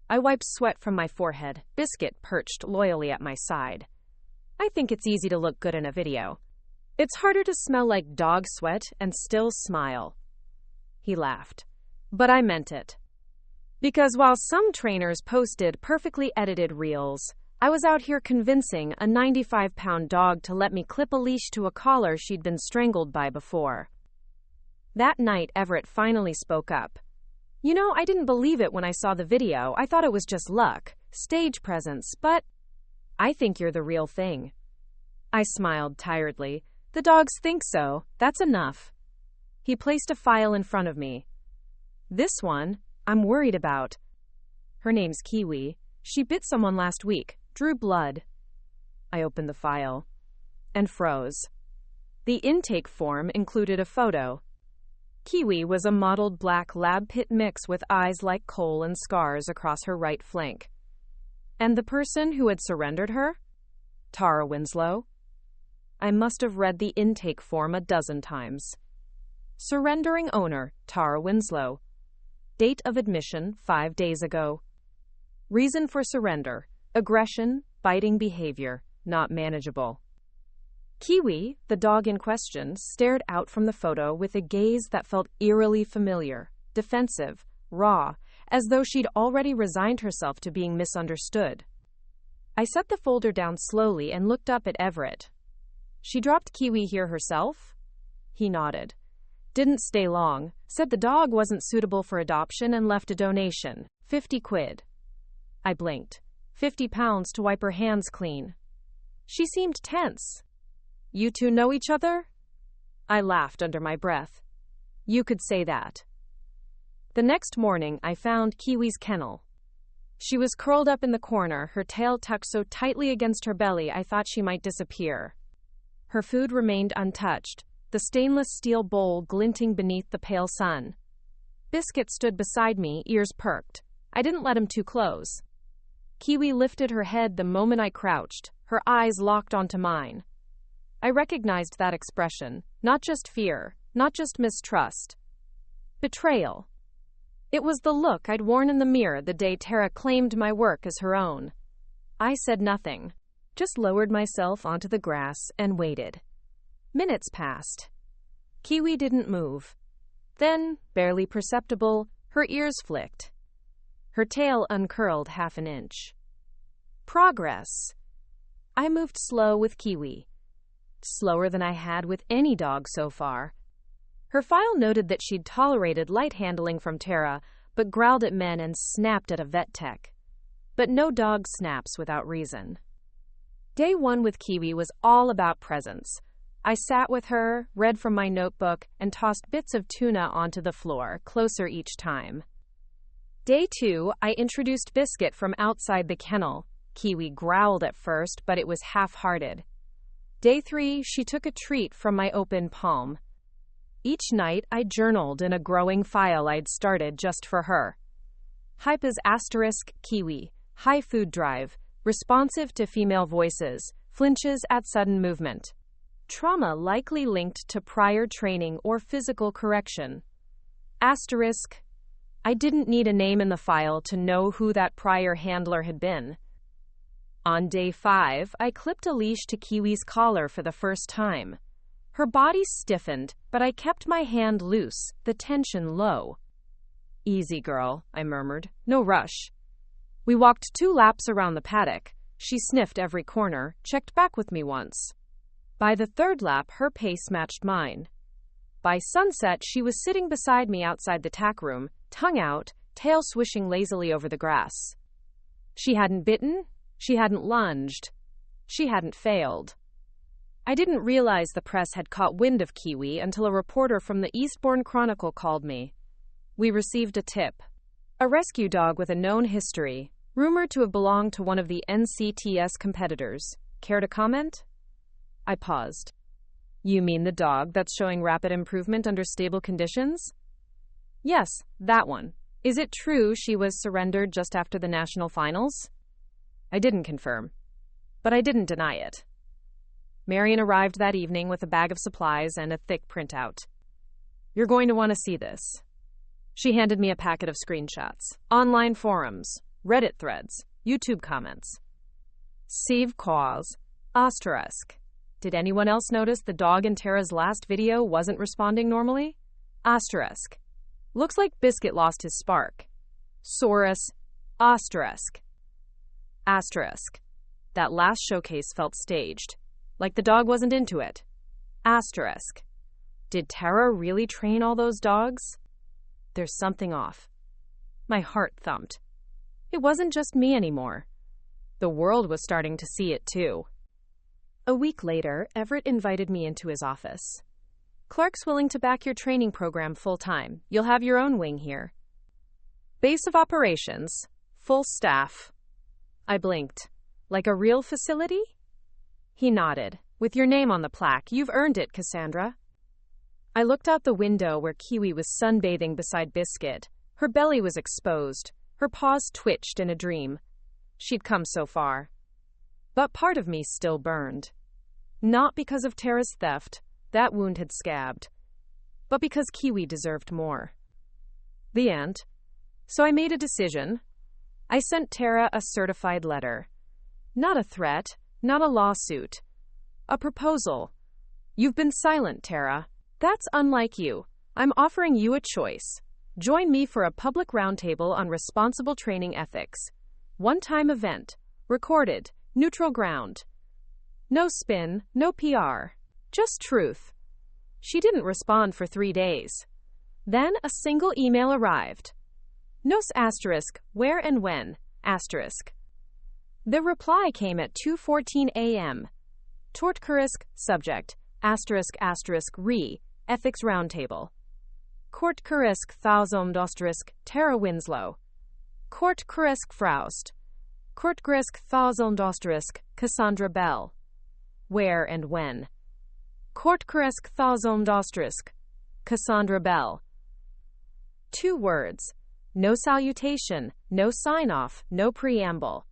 I wiped sweat from my forehead. Biscuit perched loyally at my side. I think it's easy to look good in a video. It's harder to smell like dog sweat and still smile. He laughed. But I meant it. Because while some trainers posted perfectly edited reels, I was out here convincing a 95-pound dog to let me clip a leash to a collar she'd been strangled by before. That night, Everett finally spoke up. You know, I didn't believe it when I saw the video. I thought it was just luck, stage presence, but I think you're the real thing. I smiled tiredly. The dogs think so. That's enough. He placed a file in front of me. This one, I'm worried about. Her name's Kiwi. She bit someone last week, drew blood. I opened the file and froze. The intake form included a photo. Kiwi was a mottled black lab pit mix with eyes like coal and scars across her right flank. And the person who had surrendered her? Tara Winslow. I must have read the intake form a dozen times. Surrendering owner, Tara Winslow. Date of admission, 5 days ago. Reason for surrender, aggression, biting behavior, not manageable. Kiwi, the dog in question, stared out from the photo with a gaze that felt eerily familiar, defensive, raw, as though she'd already resigned herself to being misunderstood. I set the folder down slowly and looked up at Everett. She dropped Kiwi here herself? He nodded. Didn't stay long, said the dog wasn't suitable for adoption and left a donation, 50 quid. I blinked. 50 pounds to wipe her hands clean. She seemed tense. You two know each other? I laughed under my breath. You could say that. The next morning, I found Kiwi's kennel. She was curled up in the corner, her tail tucked so tightly against her belly I thought she might disappear. Her food remained untouched, the stainless steel bowl glinting beneath the pale sun. Biscuit stood beside me, ears perked. I didn't let him too close. Kiwi lifted her head the moment I crouched, her eyes locked onto mine. I recognized that expression, not just fear, not just mistrust. Betrayal. It was the look I'd worn in the mirror the day Tara claimed my work as her own. I said nothing, just lowered myself onto the grass and waited. Minutes passed. Kiwi didn't move. Then, barely perceptible, her ears flicked. Her tail uncurled half an inch. Progress. I moved slow with Kiwi. Slower than I had with any dog so far. Her file noted that she'd tolerated light handling from Tara, but growled at men and snapped at a vet tech. But no dog snaps without reason. Day 1 with Kiwi was all about presence. I sat with her, read from my notebook, and tossed bits of tuna onto the floor, closer each time. Day 2, I introduced Biscuit from outside the kennel. Kiwi growled at first, but it was half-hearted. Day 3, she took a treat from my open palm. Each night, I journaled in a growing file I'd started just for her. Hypas * Kiwi, high food drive, responsive to female voices, flinches at sudden movement. Trauma likely linked to prior training or physical correction. * I didn't need a name in the file to know who that prior handler had been. On day 5, I clipped a leash to Kiwi's collar for the first time. Her body stiffened, but I kept my hand loose, the tension low. Easy, girl, I murmured. No rush. We walked 2 laps around the paddock. She sniffed every corner, checked back with me once. By the 3rd lap, her pace matched mine. By sunset, she was sitting beside me outside the tack room, tongue out, tail swishing lazily over the grass. She hadn't bitten, she hadn't lunged, she hadn't failed. I didn't realize the press had caught wind of Kiwi until a reporter from the Eastbourne Chronicle called me. We received a tip. A rescue dog with a known history, rumored to have belonged to one of the NCTS competitors. Care to comment? I paused. You mean the dog that's showing rapid improvement under stable conditions? Yes, that one. Is it true she was surrendered just after the national finals? I didn't confirm, but I didn't deny it. Marion arrived that evening with a bag of supplies and a thick printout. You're going to want to see this. She handed me a packet of screenshots, online forums, Reddit threads, YouTube comments. Save cause. *. Did anyone else notice the dog in Tara's last video wasn't responding normally? *. Looks like Biscuit lost his spark. Saurus. *. That last showcase felt staged. Like the dog wasn't into it. *. Did Tara really train all those dogs? There's something off. My heart thumped. It wasn't just me anymore. The world was starting to see it too. A week later, Everett invited me into his office. Clark's willing to back your training program full-time. You'll have your own wing here. Base of operations. Full staff. I blinked. Like a real facility? He nodded. With your name on the plaque, you've earned it, Cassandra. I looked out the window where Kiwi was sunbathing beside Biscuit. Her belly was exposed. Her paws twitched in a dream. She'd come so far. But part of me still burned. Not because of Tara's theft, that wound had scabbed, but because Kiwi deserved more. The end. So I made a decision. I sent Tara a certified letter. Not a threat, not a lawsuit. A proposal. You've been silent, Tara. That's unlike you. I'm offering you a choice. Join me for a public roundtable on responsible training ethics. One-time event. Recorded. Neutral ground. No spin, no PR. Just truth. She didn't respond for 3 days. Then a single email arrived. Nos *, where and when, *. The reply came at 2:14 a.m. Tortkurisk, subject, **re, ethics roundtable. Kortkurisk Thazomdosterisk, Tara Winslow. Kortkurisk Fraust. Kortkurisk Thazomdosterisk, Cassandra Bell. Where and when? Kortkurisk Thazomdosterisk, Cassandra Bell. 2 words. No salutation, no sign-off, no preamble.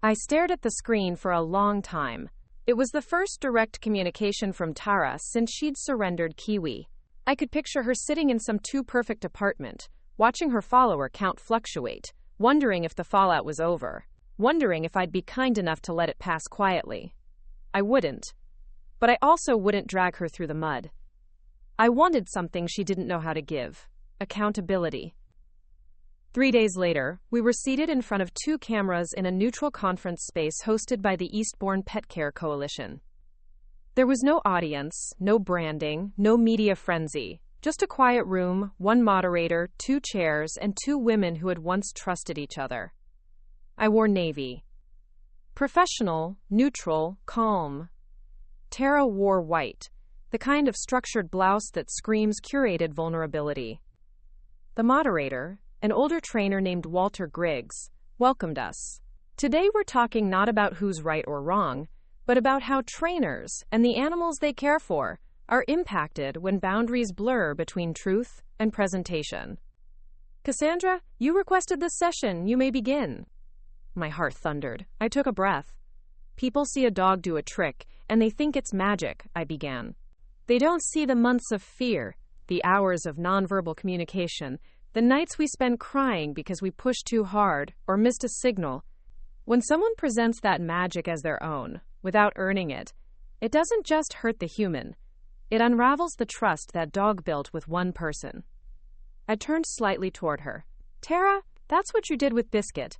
I stared at the screen for a long time. It was the first direct communication from Tara since she'd surrendered Kiwi. I could picture her sitting in some too-perfect apartment, watching her follower count fluctuate, wondering if the fallout was over, wondering if I'd be kind enough to let it pass quietly. I wouldn't. But I also wouldn't drag her through the mud. I wanted something she didn't know how to give. Accountability. 3 days later, we were seated in front of 2 cameras in a neutral conference space hosted by the Eastbourne Pet Care Coalition. There was no audience, no branding, no media frenzy, just a quiet room, 1 moderator, 2 chairs, and 2 women who had once trusted each other. I wore navy. Professional, neutral, calm. Tara wore white, the kind of structured blouse that screams curated vulnerability. The moderator, an older trainer named Walter Griggs, welcomed us. Today we're talking not about who's right or wrong, but about how trainers and the animals they care for are impacted when boundaries blur between truth and presentation. Cassandra, you requested this session. You may begin. My heart thundered. I took a breath. People see a dog do a trick, and they think it's magic, I began. They don't see the months of fear, the hours of nonverbal communication, the nights we spend crying because we pushed too hard or missed a signal. When someone presents that magic as their own, without earning it, it doesn't just hurt the human. It unravels the trust that dog built with one person. I turned slightly toward her. Tara, that's what you did with Biscuit.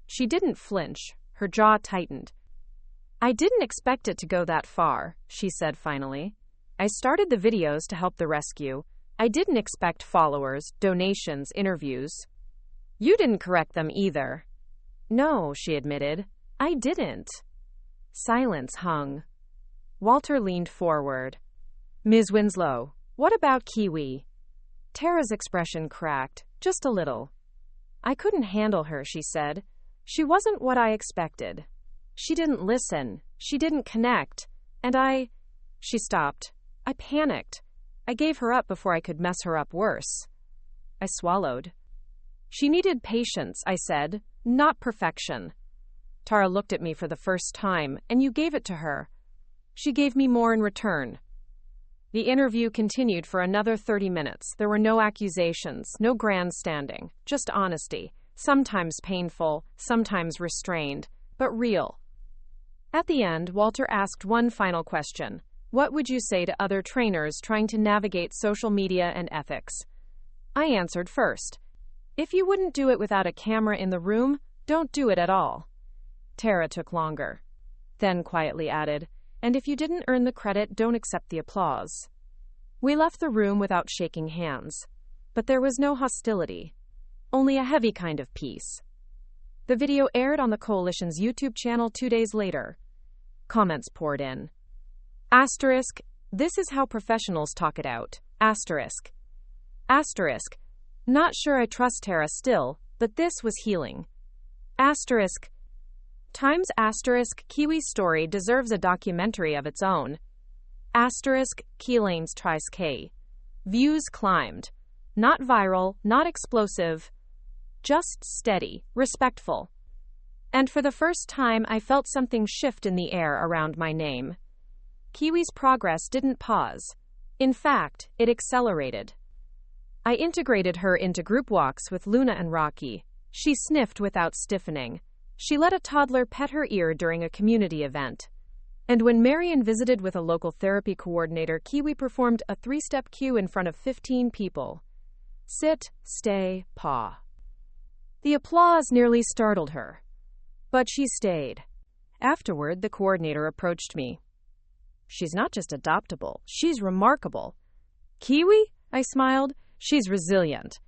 She didn't flinch. Her jaw tightened. I didn't expect it to go that far, she said finally. I started the videos to help the rescue. I didn't expect followers, donations, interviews. You didn't correct them either. No, she admitted. I didn't. Silence hung. Walter leaned forward. Ms. Winslow, what about Kiwi? Tara's expression cracked, just a little. I couldn't handle her, she said. She wasn't what I expected. She didn't listen. She didn't connect. And She stopped. I panicked. I gave her up before I could mess her up worse. I swallowed. She needed patience, I said, not perfection. Tara looked at me for the first time, and you gave it to her. She gave me more in return. The interview continued for another 30 minutes. There were no accusations, no grandstanding, just honesty, sometimes painful, sometimes restrained, but real. At the end, Walter asked one final question. What would you say to other trainers trying to navigate social media and ethics? I answered first. If you wouldn't do it without a camera in the room, don't do it at all. Tara took longer. Then quietly added, and if you didn't earn the credit, don't accept the applause. We left the room without shaking hands. But there was no hostility. Only a heavy kind of peace. The video aired on the Coalition's YouTube channel 2 days later. Comments poured in. Asterisk, this is how professionals talk it out. Asterisk. Asterisk, not sure I trust Tara still, but this was healing. Asterisk. Times asterisk, Kiwi's story deserves a documentary of its own. Asterisk, Keelane's tries K. Views climbed. Not viral, not explosive. Just steady, respectful. And for the first time, I felt something shift in the air around my name. Kiwi's progress didn't pause. In fact, it accelerated. I integrated her into group walks with Luna and Rocky. She sniffed without stiffening. She let a toddler pet her ear during a community event. And when Marion visited with a local therapy coordinator, Kiwi performed a 3-step cue in front of 15 people. Sit, stay, paw. The applause nearly startled her. But she stayed. Afterward, the coordinator approached me. She's not just adoptable, she's remarkable. Kiwi? I smiled. She's resilient.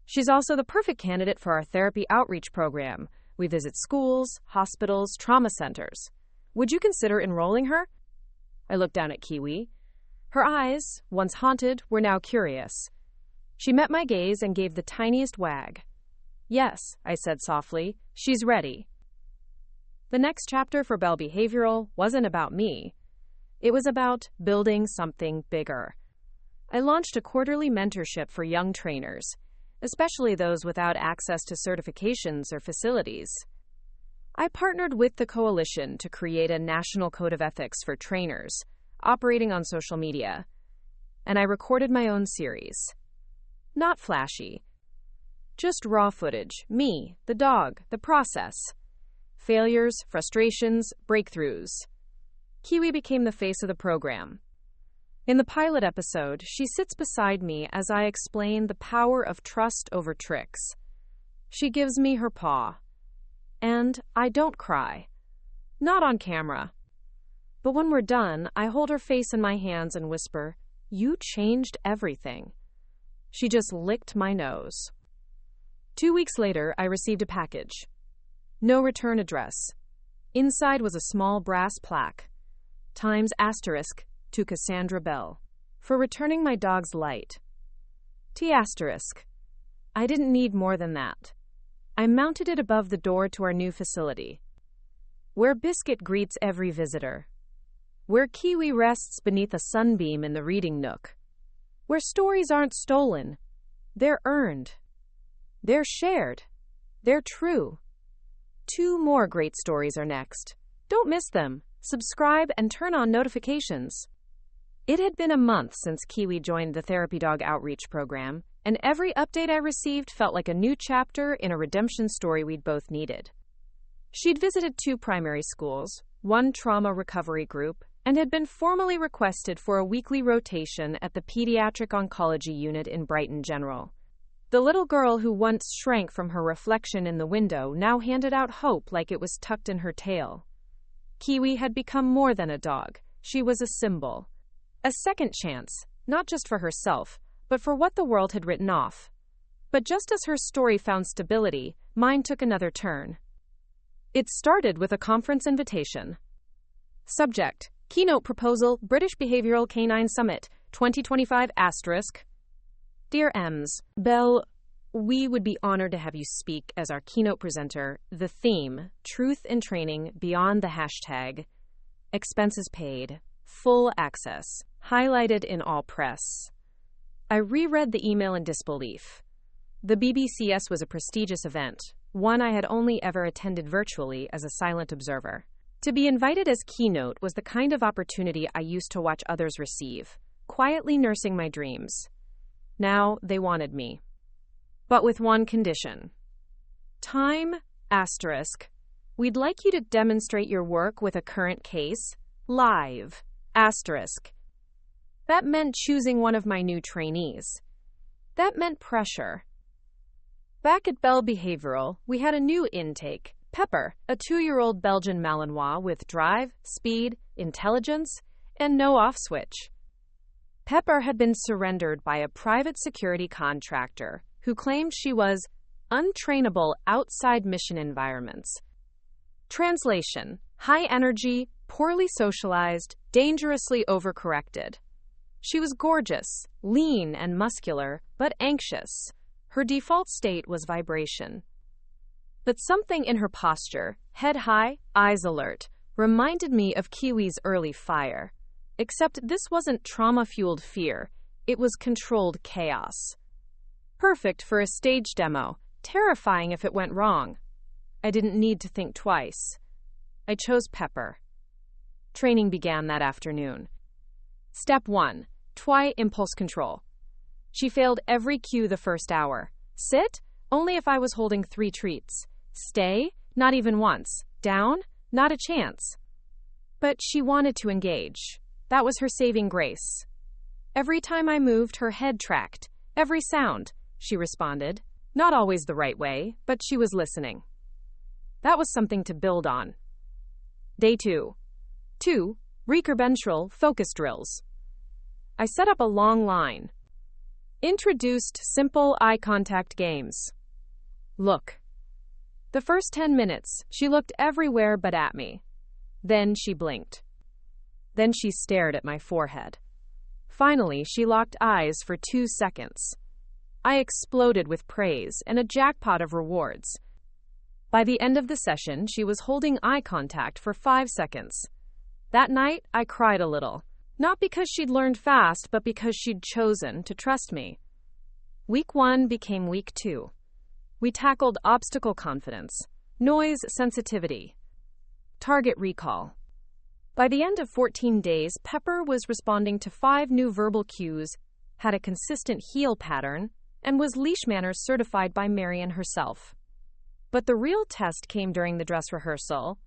She's also the perfect candidate for our therapy outreach program. We visit schools, hospitals, trauma centers. Would you consider enrolling her? I looked down at Kiwi. Her eyes, once haunted, were now curious. She met my gaze and gave the tiniest wag. Yes, I said softly, she's ready. The next chapter for Bell Behavioral wasn't about me. It was about building something bigger. I launched a quarterly mentorship for young trainers, especially those without access to certifications or facilities. I partnered with the coalition to create a national code of ethics for trainers, operating on social media, and I recorded my own series. Not flashy, just raw footage, me, the dog, the process. Failures, frustrations, breakthroughs. Kiwi became the face of the program. In the pilot episode, she sits beside me as I explain the power of trust over tricks. She gives me her paw. And I don't cry. Not on camera. But when we're done, I hold her face in my hands and whisper, "You changed everything." She just licked my nose. 2 weeks later, I received a package. No return address. Inside was a small brass plaque. Times asterisk to Cassandra Bell. For returning my dog's light. T asterisk. I didn't need more than that. I mounted it above the door to our new facility. Where Biscuit greets every visitor. Where Kiwi rests beneath a sunbeam in the reading nook. Where stories aren't stolen. They're earned. They're shared. They're true. 2 more great stories are next. Don't miss them. Subscribe and turn on notifications. It had been a month since Kiwi joined the Therapy Dog Outreach Program, and every update I received felt like a new chapter in a redemption story we'd both needed. She'd visited 2 primary schools, 1 trauma recovery group, and had been formally requested for a weekly rotation at the Pediatric Oncology Unit in Brighton General. The little girl who once shrank from her reflection in the window now handed out hope like it was tucked in her tail. Kiwi had become more than a dog. She was a symbol. A second chance, not just for herself, but for what the world had written off. But just as her story found stability, mine took another turn. It started with a conference invitation. Subject: Keynote Proposal, British Behavioral Canine Summit, 2025 *. Dear Ems, Bell, we would be honored to have you speak as our keynote presenter. The theme, Truth in Training Beyond the Hashtag, expenses paid, full access, highlighted in all press. I reread the email in disbelief. The BBCS was a prestigious event, one I had only ever attended virtually as a silent observer. To be invited as keynote was the kind of opportunity I used to watch others receive, quietly nursing my dreams. Now they wanted me. But with one condition. Time, asterisk. We'd like you to demonstrate your work with a current case, live, asterisk. That meant choosing one of my new trainees. That meant pressure. Back at Bell Behavioral, we had a new intake, Pepper, a 2-year-old Belgian Malinois with drive, speed, intelligence, and no off switch. Pepper had been surrendered by a private security contractor who claimed she was untrainable outside mission environments. Translation: high energy, poorly socialized, dangerously overcorrected. She was gorgeous, lean and muscular, but anxious. Her default state was vibration. But something in her posture, head high, eyes alert, reminded me of Kiwi's early fire. Except this wasn't trauma-fueled fear, it was controlled chaos. Perfect for a stage demo, terrifying if it went wrong. I didn't need to think twice. I chose Pepper. Training began that afternoon. Step 1. TWI impulse control. She failed every cue the first hour. Sit? Only if I was holding 3 treats. Stay? Not even once. Down? Not a chance. But she wanted to engage. That was her saving grace. Every time I moved, her head tracked. Every sound, she responded. Not always the right way, but she was listening. That was something to build on. Day 2. 2. Recurventral focus drills. I set up a long line. Introduced simple eye contact games. Look. The first 10 minutes, she looked everywhere but at me. Then she blinked. Then she stared at my forehead. Finally, she locked eyes for 2 seconds. I exploded with praise and a jackpot of rewards. By the end of the session, she was holding eye contact for 5 seconds. That night, I cried a little. Not because she'd learned fast, but because she'd chosen to trust me. Week 1 became week 2. We tackled obstacle confidence, noise sensitivity, target recall. By the end of 14 days, Pepper was responding to 5 new verbal cues, had a consistent heel pattern, and was leash manners certified by Marion herself. But the real test came during the dress rehearsal.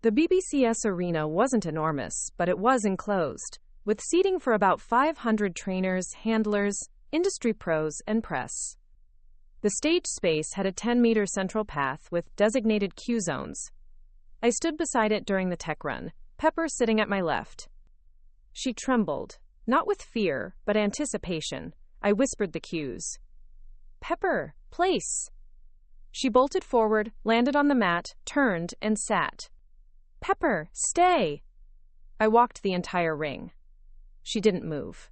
The BBCS arena wasn't enormous, but it was enclosed, with seating for about 500 trainers, handlers, industry pros, and press. The stage space had a 10-meter central path with designated cue zones. I stood beside it during the tech run, Pepper sitting at my left. She trembled, not with fear, but anticipation. I whispered the cues. "Pepper, place." She bolted forward, landed on the mat, turned, and sat. "Pepper, stay." I walked the entire ring. She didn't move.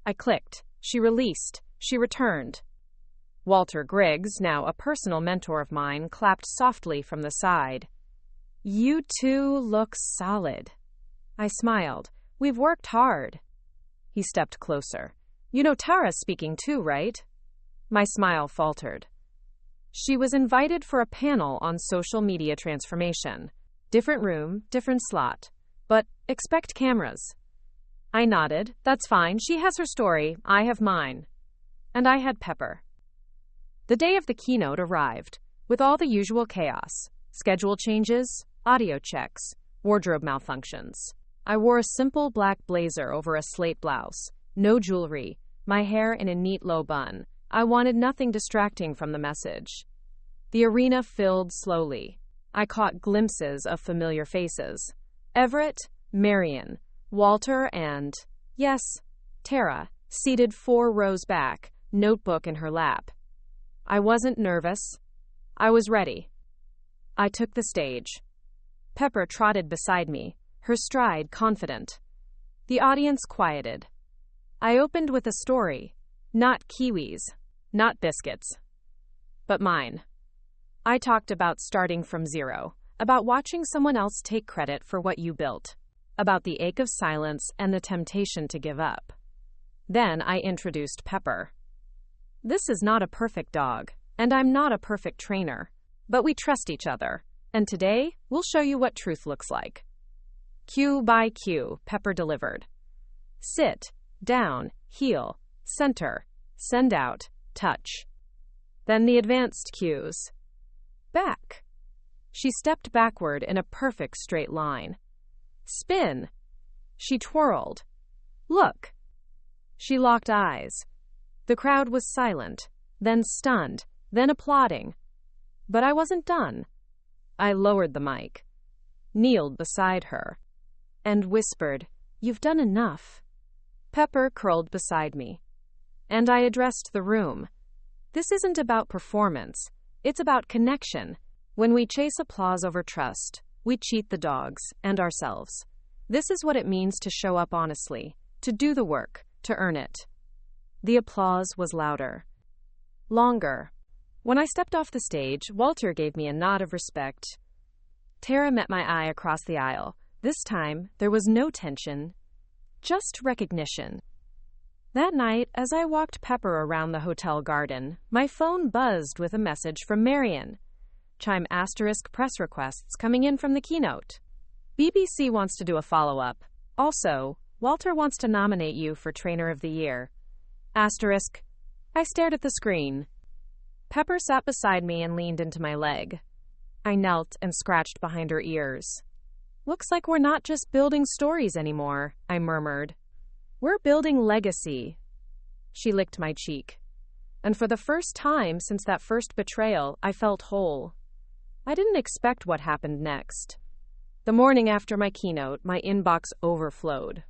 I clicked. She released. She returned. Walter Griggs, now a personal mentor of mine, clapped softly from the side. "You two look solid." I smiled. "We've worked hard." He stepped closer. "You know Tara's speaking too, right?" My smile faltered. She was invited for a panel on social media transformation. Different room, different slot. But expect cameras. I nodded. "That's fine. She has her story. I have mine." And I had Pepper. The day of the keynote arrived, with all the usual chaos. Schedule changes, audio checks, wardrobe malfunctions. I wore a simple black blazer over a slate blouse, no jewelry, my hair in a neat low bun. I wanted nothing distracting from the message. The arena filled slowly. I caught glimpses of familiar faces. Everett, Marion, Walter, and, yes, Tara, seated 4 rows back, notebook in her lap. I wasn't nervous. I was ready. I took the stage. Pepper trotted beside me, her stride confident. The audience quieted. I opened with a story. Not Kiwis, not biscuits, but mine. I talked about starting from zero, about watching someone else take credit for what you built, about the ache of silence and the temptation to give up. Then I introduced Pepper. This is not a perfect dog, and I'm not a perfect trainer, but we trust each other, and today we'll show you what truth looks like. Cue by cue, Pepper delivered. Sit, down, heel, center, send out, touch. Then the advanced cues. Back. She stepped backward in a perfect straight line. Spin. She twirled. Look. She locked eyes. The crowd was silent, then stunned, then applauding. But I wasn't done. I lowered the mic, kneeled beside her, and whispered, "You've done enough." Pepper curled beside me, and I addressed the room. This isn't about performance. It's about connection. When we chase applause over trust, we cheat the dogs and ourselves. This is what it means to show up honestly, to do the work, to earn it. The applause was louder. Longer. When I stepped off the stage, Walter gave me a nod of respect. Tara met my eye across the aisle. This time, there was no tension, just recognition. That night, as I walked Pepper around the hotel garden, my phone buzzed with a message from Marion. Chime * press requests coming in from the keynote. BBC wants to do a follow-up. Also, Walter wants to nominate you for Trainer of the Year. *. I stared at the screen. Pepper sat beside me and leaned into my leg. I knelt and scratched behind her ears. "Looks like we're not just building stories anymore," I murmured. "We're building legacy." She licked my cheek. And for the first time since that first betrayal, I felt whole. I didn't expect what happened next. The morning after my keynote, my inbox overflowed.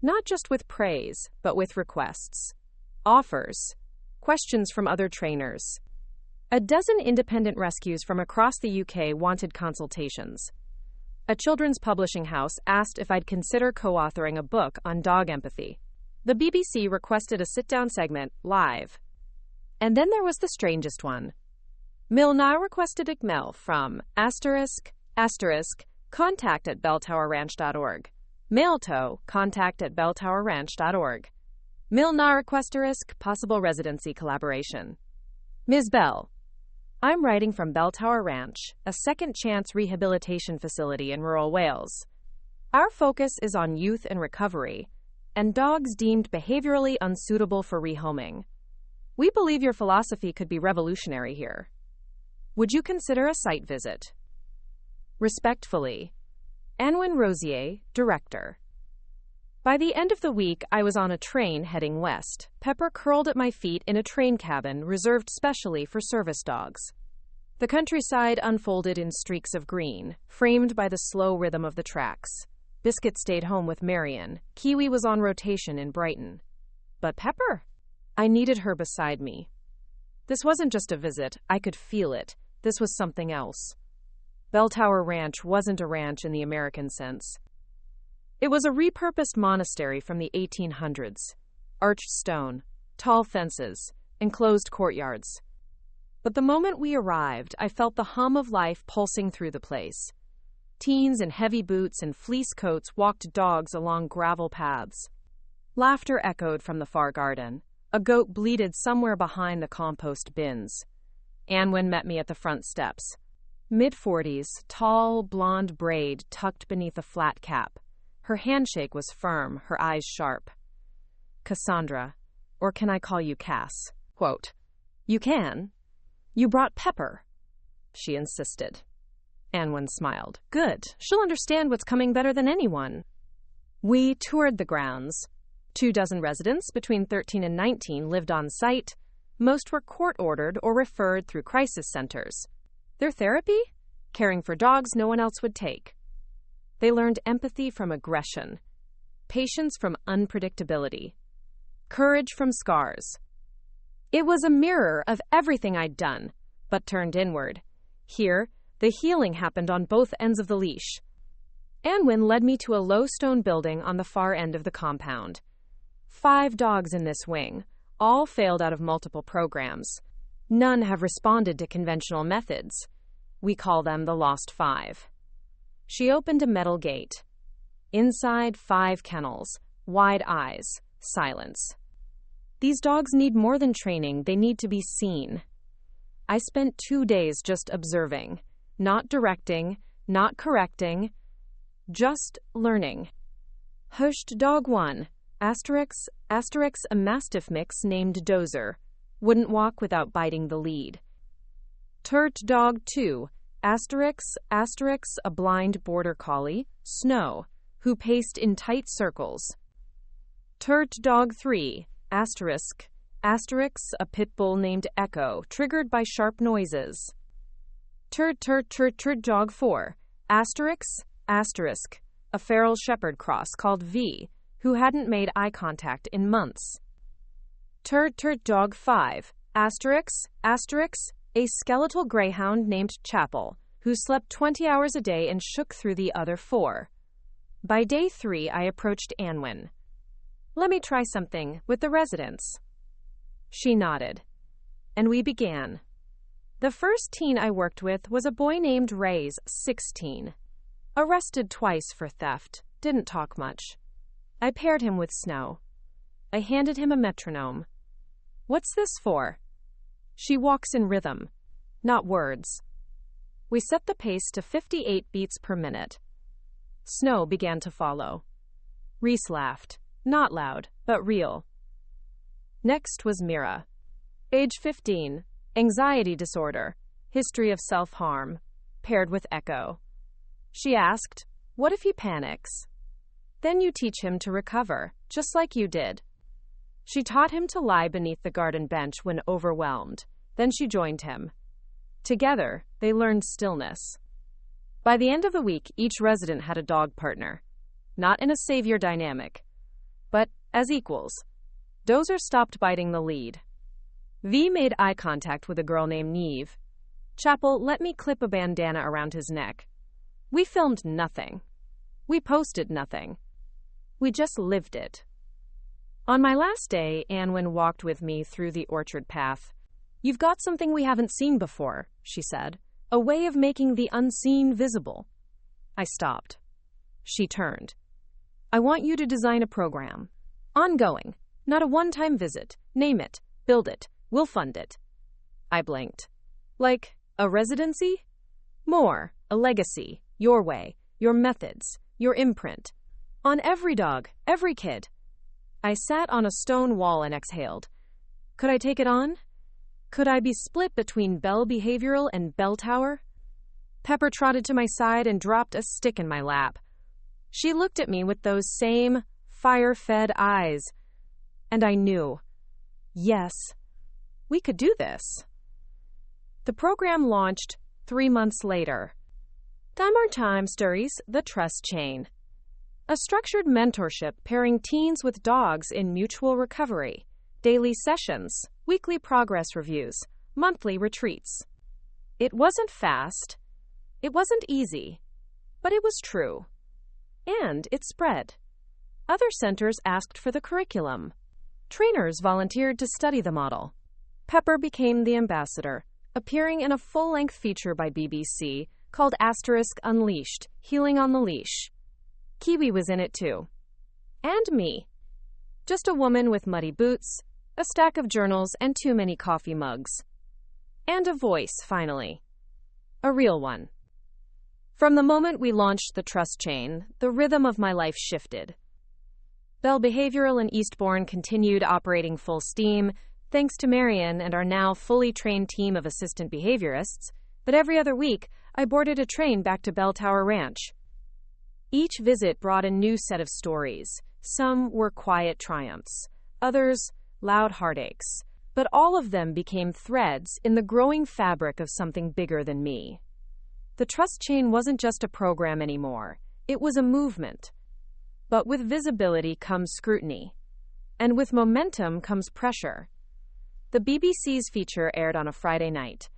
Not just with praise, but with requests. Offers. Questions from other trainers. A dozen independent rescues from across the UK wanted consultations. A children's publishing house asked if I'd consider co-authoring a book on dog empathy. The BBC requested a sit-down segment, live. And then there was the strangest one. Milnar requested email from contact@belltowerranch.org. Mailto, contact@belltowerranch.org. Milnar *, possible residency collaboration. Ms. Bell, I'm writing from Belltower Ranch, a second chance rehabilitation facility in rural Wales. Our focus is on youth and recovery, and dogs deemed behaviorally unsuitable for rehoming. We believe your philosophy could be revolutionary here. Would you consider a site visit? Respectfully, Anwen Rosier, Director. By the end of the week, I was on a train heading west, Pepper curled at my feet in a train cabin reserved specially for service dogs. The countryside unfolded in streaks of green, framed by the slow rhythm of the tracks. Biscuit stayed home with Marion. Kiwi was on rotation in Brighton. But Pepper? I needed her beside me. This wasn't just a visit, I could feel it. This was something else. Belltower Ranch wasn't a ranch in the American sense. It was a repurposed monastery from the 1800s. Arched stone, tall fences, enclosed courtyards. But the moment we arrived, I felt the hum of life pulsing through the place. Teens in heavy boots and fleece coats walked dogs along gravel paths. Laughter echoed from the far garden. A goat bleated somewhere behind the compost bins. Anwen met me at the front steps. Mid-40s, tall, blonde braid tucked beneath a flat cap. Her handshake was firm, her eyes sharp. Cassandra, or can I call you Cass? Quote, You can. You brought Pepper, she insisted. Anwen smiled. Good. She'll understand what's coming better than anyone. We toured the grounds. 24 residents between 13 and 19 lived on site. Most were court-ordered or referred through crisis centers. Their therapy? Caring for dogs no one else would take. They learned empathy from aggression, patience from unpredictability, courage from scars. It was a mirror of everything I'd done, but turned inward. Here, the healing happened on both ends of the leash. Anwen led me to a low stone building on the far end of the compound. 5 dogs in this wing, all failed out of multiple programs. None have responded to conventional methods. We call them the Lost 5. She opened a metal gate. Inside, 5 kennels, wide eyes, silence. These dogs need more than training, they need to be seen. I spent 2 days just observing, not directing, not correcting, just learning. Hushed dog 1, Asterix, a Mastiff mix named Dozer, wouldn't walk without biting the lead. Turt dog 2, Asterix, a blind border collie, Snow, who paced in tight circles. Turt dog 3, Asterisk, a pit bull named Echo, triggered by sharp noises. Turt dog 4, Asterisk, a feral shepherd cross called V, who hadn't made eye contact in months. Turt dog 5, Asterix, a skeletal greyhound named Chapel, who slept 20 hours a day and shook through the other 4. By day 3, I approached Anwen. Let me try something with the residents. She nodded, and we began. The first teen I worked with was a boy named Ray's, 16. Arrested twice for theft, didn't talk much. I paired him with Snow. I handed him a metronome. What's this for? She walks in rhythm, not words. We set the pace to 58 beats per minute. Snow began to follow. Reese laughed, not loud, but real. Next was Mira. Age 15, anxiety disorder, history of self-harm, paired with Echo. She asked, what if he panics? Then you teach him to recover, just like you did. She taught him to lie beneath the garden bench when overwhelmed. Then she joined him. Together, they learned stillness. By the end of the week, each resident had a dog partner. Not in a savior dynamic, but as equals. Dozer stopped biting the lead. V made eye contact with a girl named Neve. Chapel let me clip a bandana around his neck. We filmed nothing. We posted nothing. We just lived it. On my last day, Anwen walked with me through the orchard path. "You've got something we haven't seen before," she said. "A way of making the unseen visible." I stopped. She turned. "I want you to design a program. Ongoing. Not a one-time visit. Name it. Build it. We'll fund it." I blinked. "Like a residency?" "More. A legacy. Your way. Your methods. Your imprint. On every dog. Every kid." I sat on a stone wall and exhaled. Could I take it on? Could I be split between Bell Behavioral and Bell Tower? Pepper trotted to my side and dropped a stick in my lap. She looked at me with those same fire-fed eyes. And I knew, yes, we could do this. The program launched 3 months later. Time Stories, the Trust Chain. A structured mentorship pairing teens with dogs in mutual recovery. Daily sessions, weekly progress reviews, monthly retreats. It wasn't fast. It wasn't easy. But it was true. And it spread. Other centers asked for the curriculum. Trainers volunteered to study the model. Pepper became the ambassador, appearing in a full-length feature by BBC called *Unleashed, Healing on the Leash. Kiwi was in it too. And me. Just a woman with muddy boots, a stack of journals, and too many coffee mugs. And a voice, finally. A real one. From the moment we launched the Trust Chain, the rhythm of my life shifted. Bell Behavioral in Eastbourne continued operating full steam, thanks to Marion and our now fully trained team of assistant behaviorists, but every other week, I boarded a train back to Bell Tower Ranch. Each visit brought a new set of stories. Some were quiet triumphs, others loud heartaches, but all of them became threads in the growing fabric of something bigger than me. The Trust Chain wasn't just a program anymore. It was a movement. But with visibility comes scrutiny. And with momentum comes pressure. The BBC's feature aired on a Friday night.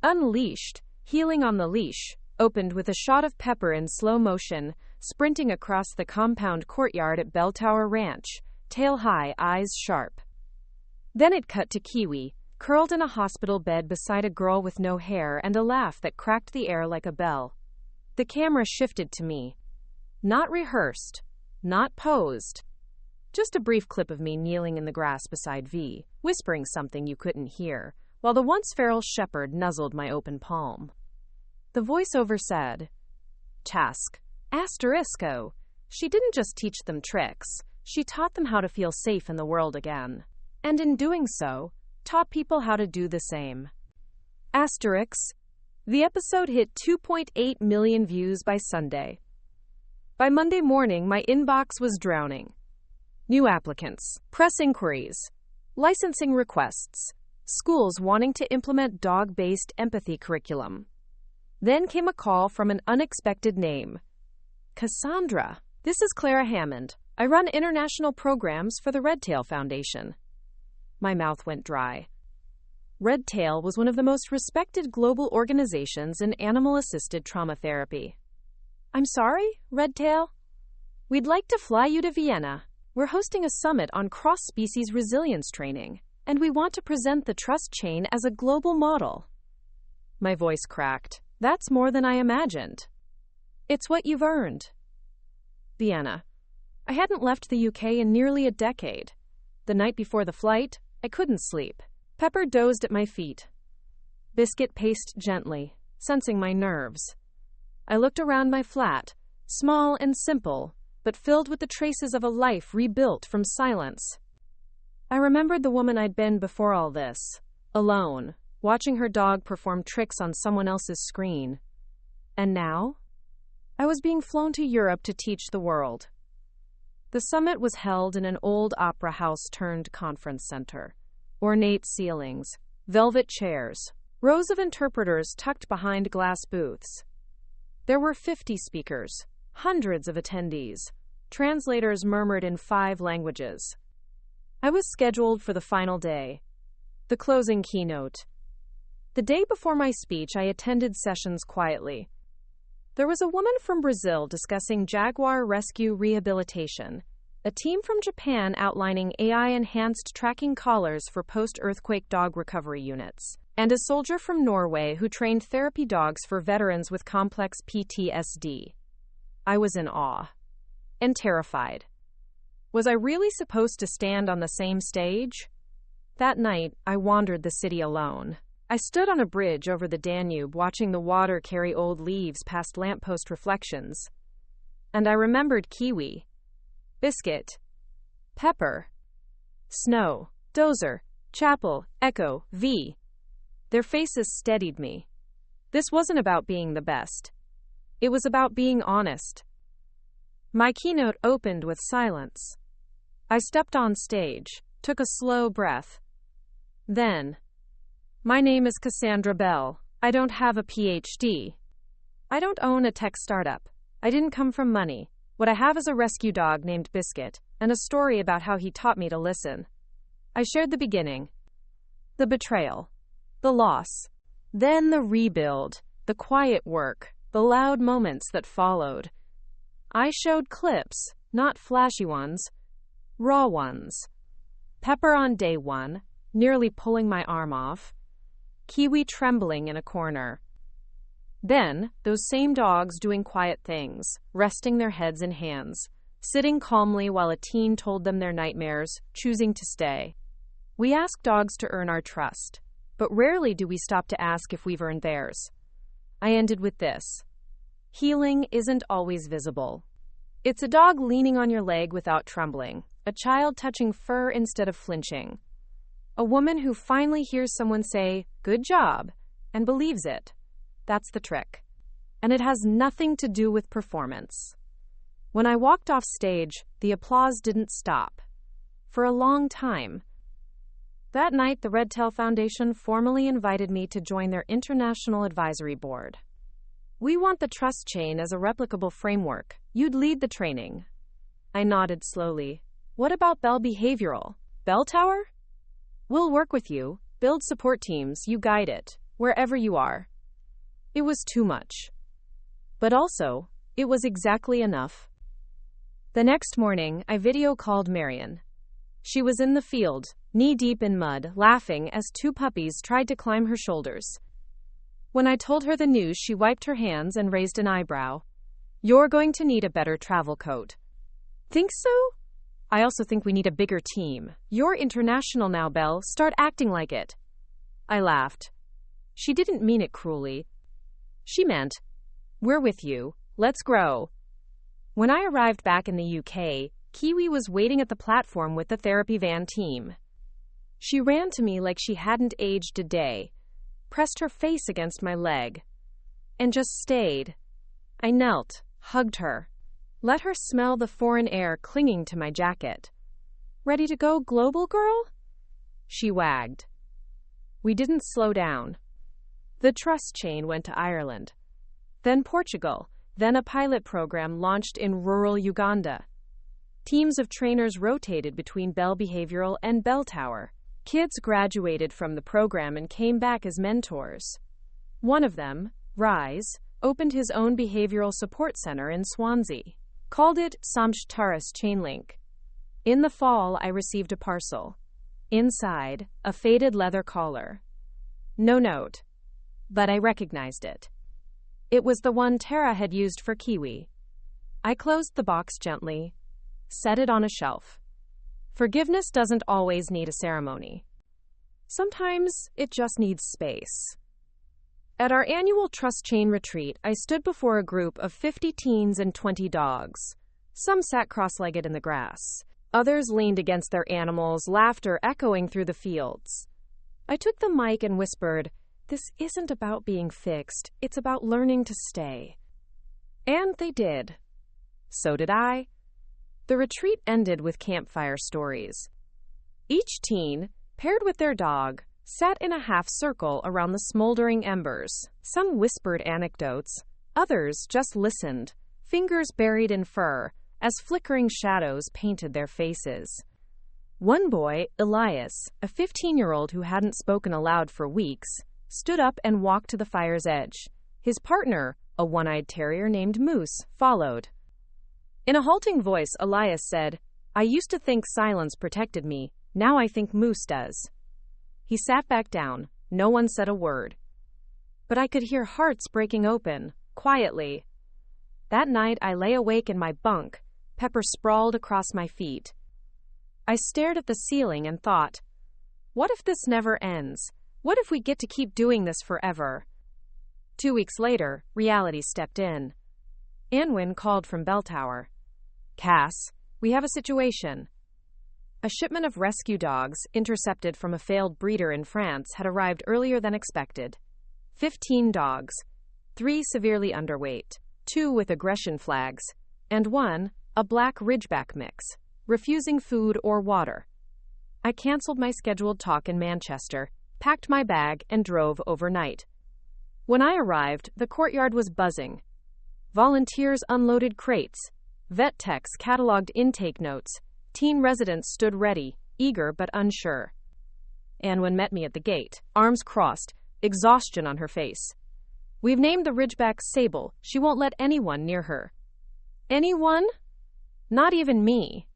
Unleashed, Healing on the Leash, opened with a shot of Pepper in slow motion, sprinting across the compound courtyard at Bell Tower Ranch, tail high, eyes sharp. Then it cut to Kiwi, curled in a hospital bed beside a girl with no hair and a laugh that cracked the air like a bell. The camera shifted to me. Not rehearsed, not posed. Just a brief clip of me kneeling in the grass beside V, whispering something you couldn't hear, while the once feral shepherd nuzzled my open palm. The voiceover said, "Task. Asterisco." She didn't just teach them tricks, she taught them how to feel safe in the world again. And in doing so, taught people how to do the same. Asterix. The episode hit 2.8 million views by Sunday. By Monday morning, my inbox was drowning. New applicants, press inquiries, licensing requests, schools wanting to implement dog-based empathy curriculum. Then came a call from an unexpected name. Cassandra. "This is Clara Hammond. I run international programs for the Redtail Foundation." My mouth went dry. Redtail was one of the most respected global organizations in animal-assisted trauma therapy. "I'm sorry, Redtail? We'd like to fly you to Vienna. We're hosting a summit on cross-species resilience training, and we want to present the Trust Chain as a global model." My voice cracked. "That's more than I imagined." "It's what you've earned." Vienna. I hadn't left the UK in nearly a decade. The night before the flight, I couldn't sleep. Pepper dozed at my feet. Biscuit paced gently, sensing my nerves. I looked around my flat, small and simple, but filled with the traces of a life rebuilt from silence. I remembered the woman I'd been before all this, alone, watching her dog perform tricks on someone else's screen. And now? I was being flown to Europe to teach the world. The summit was held in an old opera house-turned-conference center. Ornate ceilings, velvet chairs, rows of interpreters tucked behind glass booths. There were 50 speakers, hundreds of attendees. Translators murmured in 5 languages. I was scheduled for the final day. The closing keynote. The day before my speech, I attended sessions quietly. There was a woman from Brazil discussing Jaguar rescue rehabilitation, a team from Japan outlining AI-enhanced tracking collars for post-earthquake dog recovery units, and a soldier from Norway who trained therapy dogs for veterans with complex PTSD. I was in awe and terrified. Was I really supposed to stand on the same stage? That night, I wandered the city alone. I stood on a bridge over the Danube watching the water carry old leaves past lamppost reflections. And I remembered Kiwi, Biscuit, Pepper, Snow, Dozer, Chapel, Echo, V. Their faces steadied me. This wasn't about being the best. It was about being honest. My keynote opened with silence. I stepped on stage, took a slow breath. Then, my name is Cassandra Bell. I don't have a PhD. I don't own a tech startup. I didn't come from money. What I have is a rescue dog named Biscuit, and a story about how he taught me to listen. I shared the beginning, the betrayal, the loss, then the rebuild, the quiet work, the loud moments that followed. I showed clips, not flashy ones, raw ones. Pepper on day one, nearly pulling my arm off. Kiwi trembling in a corner. Then, those same dogs doing quiet things, resting their heads in hands, sitting calmly while a teen told them their nightmares, choosing to stay. We ask dogs to earn our trust, but rarely do we stop to ask if we've earned theirs. I ended with this. Healing isn't always visible. It's a dog leaning on your leg without trembling, a child touching fur instead of flinching, a woman who finally hears someone say, "Good job," and believes it. That's the trick. And it has nothing to do with performance. When I walked off stage, the applause didn't stop. For a long time. That night, the Red Tail Foundation formally invited me to join their International Advisory Board. We want the trust chain as a replicable framework. You'd lead the training. I nodded slowly. What about Bell Behavioral? Bell Tower? We'll work with you, build support teams, you guide it, wherever you are. It was too much. But also, it was exactly enough. The next morning, I video called Marion. She was in the field, knee-deep in mud, laughing as two puppies tried to climb her shoulders. When I told her the news, she wiped her hands and raised an eyebrow. You're going to need a better travel coat. Think so? I also think we need a bigger team. You're international now, Belle. Start acting like it. I laughed. She didn't mean it cruelly. She meant, we're with you. Let's grow. When I arrived back in the UK, Kiwi was waiting at the platform with the therapy van team. She ran to me like she hadn't aged a day, pressed her face against my leg, and just stayed. I knelt, hugged her, let her smell the foreign air clinging to my jacket. Ready to go global, girl? She wagged. We didn't slow down. The trust chain went to Ireland, then Portugal, then a pilot program launched in rural Uganda. Teams of trainers rotated between Bell Behavioral and Bell Tower. Kids graduated from the program and came back as mentors. One of them, Rise, opened his own behavioral support center in Swansea, called it Samsh Taras Chainlink. In the fall, I received a parcel. Inside, a faded leather collar. No note, but I recognized it. It was the one Tara had used for Kiwi. I closed the box gently, set it on a shelf. Forgiveness doesn't always need a ceremony. Sometimes it just needs space. At our annual Trust Chain retreat, I stood before a group of 50 teens and 20 dogs. Some sat cross-legged in the grass. Others leaned against their animals, laughter echoing through the fields. I took the mic and whispered, "This isn't about being fixed, it's about learning to stay." And they did. So did I. The retreat ended with campfire stories. Each teen, paired with their dog, sat in a half circle around the smoldering embers. Some whispered anecdotes, others just listened, fingers buried in fur, as flickering shadows painted their faces. One boy, Elias, a 15-year-old who hadn't spoken aloud for weeks, stood up and walked to the fire's edge. His partner, a one-eyed terrier named Moose, followed. In a halting voice, Elias said, "I used to think silence protected me. Now I think Moose does." He sat back down. No one said a word. But I could hear hearts breaking open, quietly. That night I lay awake in my bunk, Pepper sprawled across my feet. I stared at the ceiling and thought, what if this never ends? What if we get to keep doing this forever? 2 weeks later, reality stepped in. Anwin called from Bell Tower. "Cass, we have a situation." A shipment of rescue dogs, intercepted from a failed breeder in France, had arrived earlier than expected. 15 dogs, 3 severely underweight, 2 with aggression flags, and 1, a black Ridgeback mix, refusing food or water. I canceled my scheduled talk in Manchester, packed my bag, and drove overnight. When I arrived, the courtyard was buzzing. Volunteers unloaded crates. Vet techs cataloged intake notes. Teen residents stood ready, eager but unsure. Anwin met me at the gate, arms crossed, exhaustion on her face. "We've named the Ridgeback Sable. She won't let anyone near her." "Anyone?" "Not even me."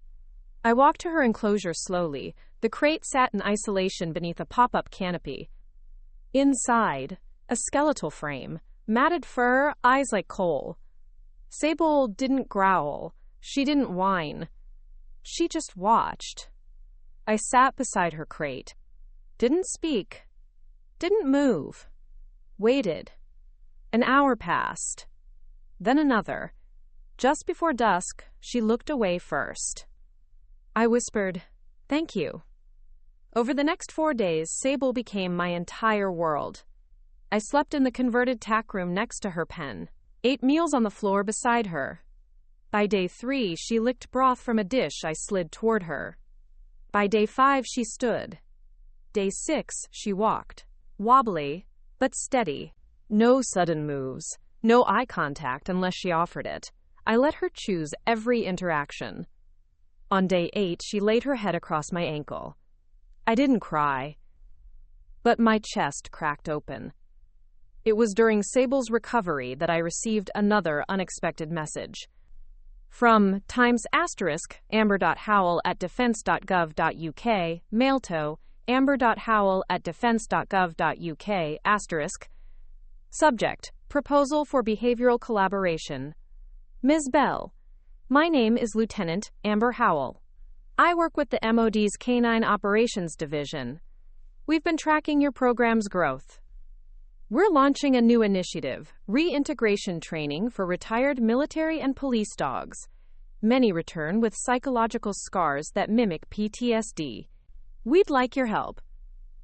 I walked to her enclosure slowly. The crate sat in isolation beneath a pop-up canopy. Inside, a skeletal frame, matted fur, eyes like coal. Sable didn't growl. She didn't whine. She just watched. I sat beside her crate. Didn't speak. Didn't move. Waited. An hour passed. Then another. Just before dusk, she looked away first. I whispered, "Thank you." Over the next 4 days, Sable became my entire world. I slept in the converted tack room next to her pen, ate meals on the floor beside her. By day 3, she licked broth from a dish I slid toward her. By day 5, she stood. Day 6, she walked. Wobbly, but steady. No sudden moves. No eye contact unless she offered it. I let her choose every interaction. On day 8, she laid her head across my ankle. I didn't cry, but my chest cracked open. It was during Sable's recovery that I received another unexpected message. From Times * amber.howell@defense.gov.uk, mail to amber.howell@defense.gov.uk *. Subject: Proposal for Behavioral Collaboration. Ms. Bell, my name is Lieutenant Amber Howell. I work with the MOD's Canine Operations Division. We've been tracking your program's growth. We're launching a new initiative, reintegration training for retired military and police dogs. Many return with psychological scars that mimic PTSD. We'd like your help.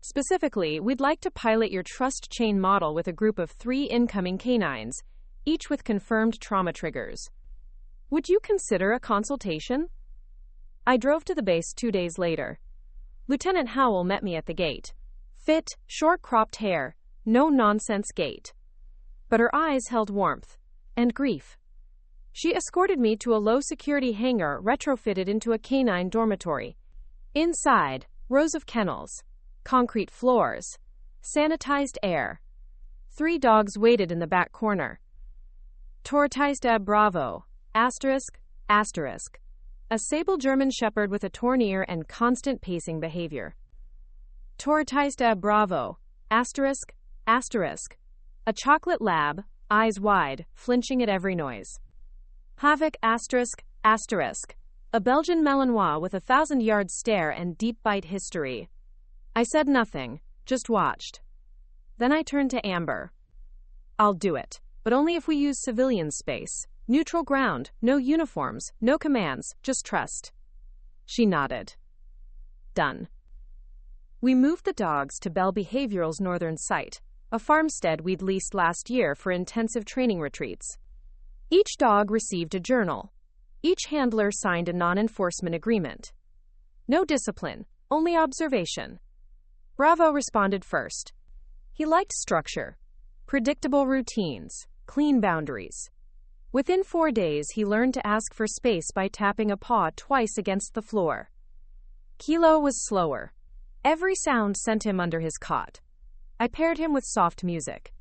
Specifically, we'd like to pilot your trust chain model with a group of 3 incoming canines, each with confirmed trauma triggers. Would you consider a consultation? I drove to the base 2 days later. Lieutenant Howell met me at the gate. Fit, short-cropped hair, no-nonsense gait. But her eyes held warmth and grief. She escorted me to a low-security hangar retrofitted into a canine dormitory. Inside, rows of kennels, concrete floors, sanitized air. 3 dogs waited in the back corner. Tortoise Bravo, ***, a sable German shepherd with a torn ear and constant pacing behavior. Tortoise Bravo, ***, a chocolate lab, eyes wide, flinching at every noise. Havoc ***, a Belgian Malinois with a 1,000-yard stare and deep bite history. I said nothing, just watched. Then I turned to Amber. I'll do it, but only if we use civilian space. Neutral ground, no uniforms, no commands, just trust. She nodded. Done. We moved the dogs to Bell Behavioral's northern site, a farmstead we'd leased last year for intensive training retreats. Each dog received a journal. Each handler signed a non-enforcement agreement. No discipline, only observation. Bravo responded first. He liked structure, predictable routines, clean boundaries. Within 4 days, he learned to ask for space by tapping a paw twice against the floor. Kilo was slower. Every sound sent him under his cot. I paired him with soft music.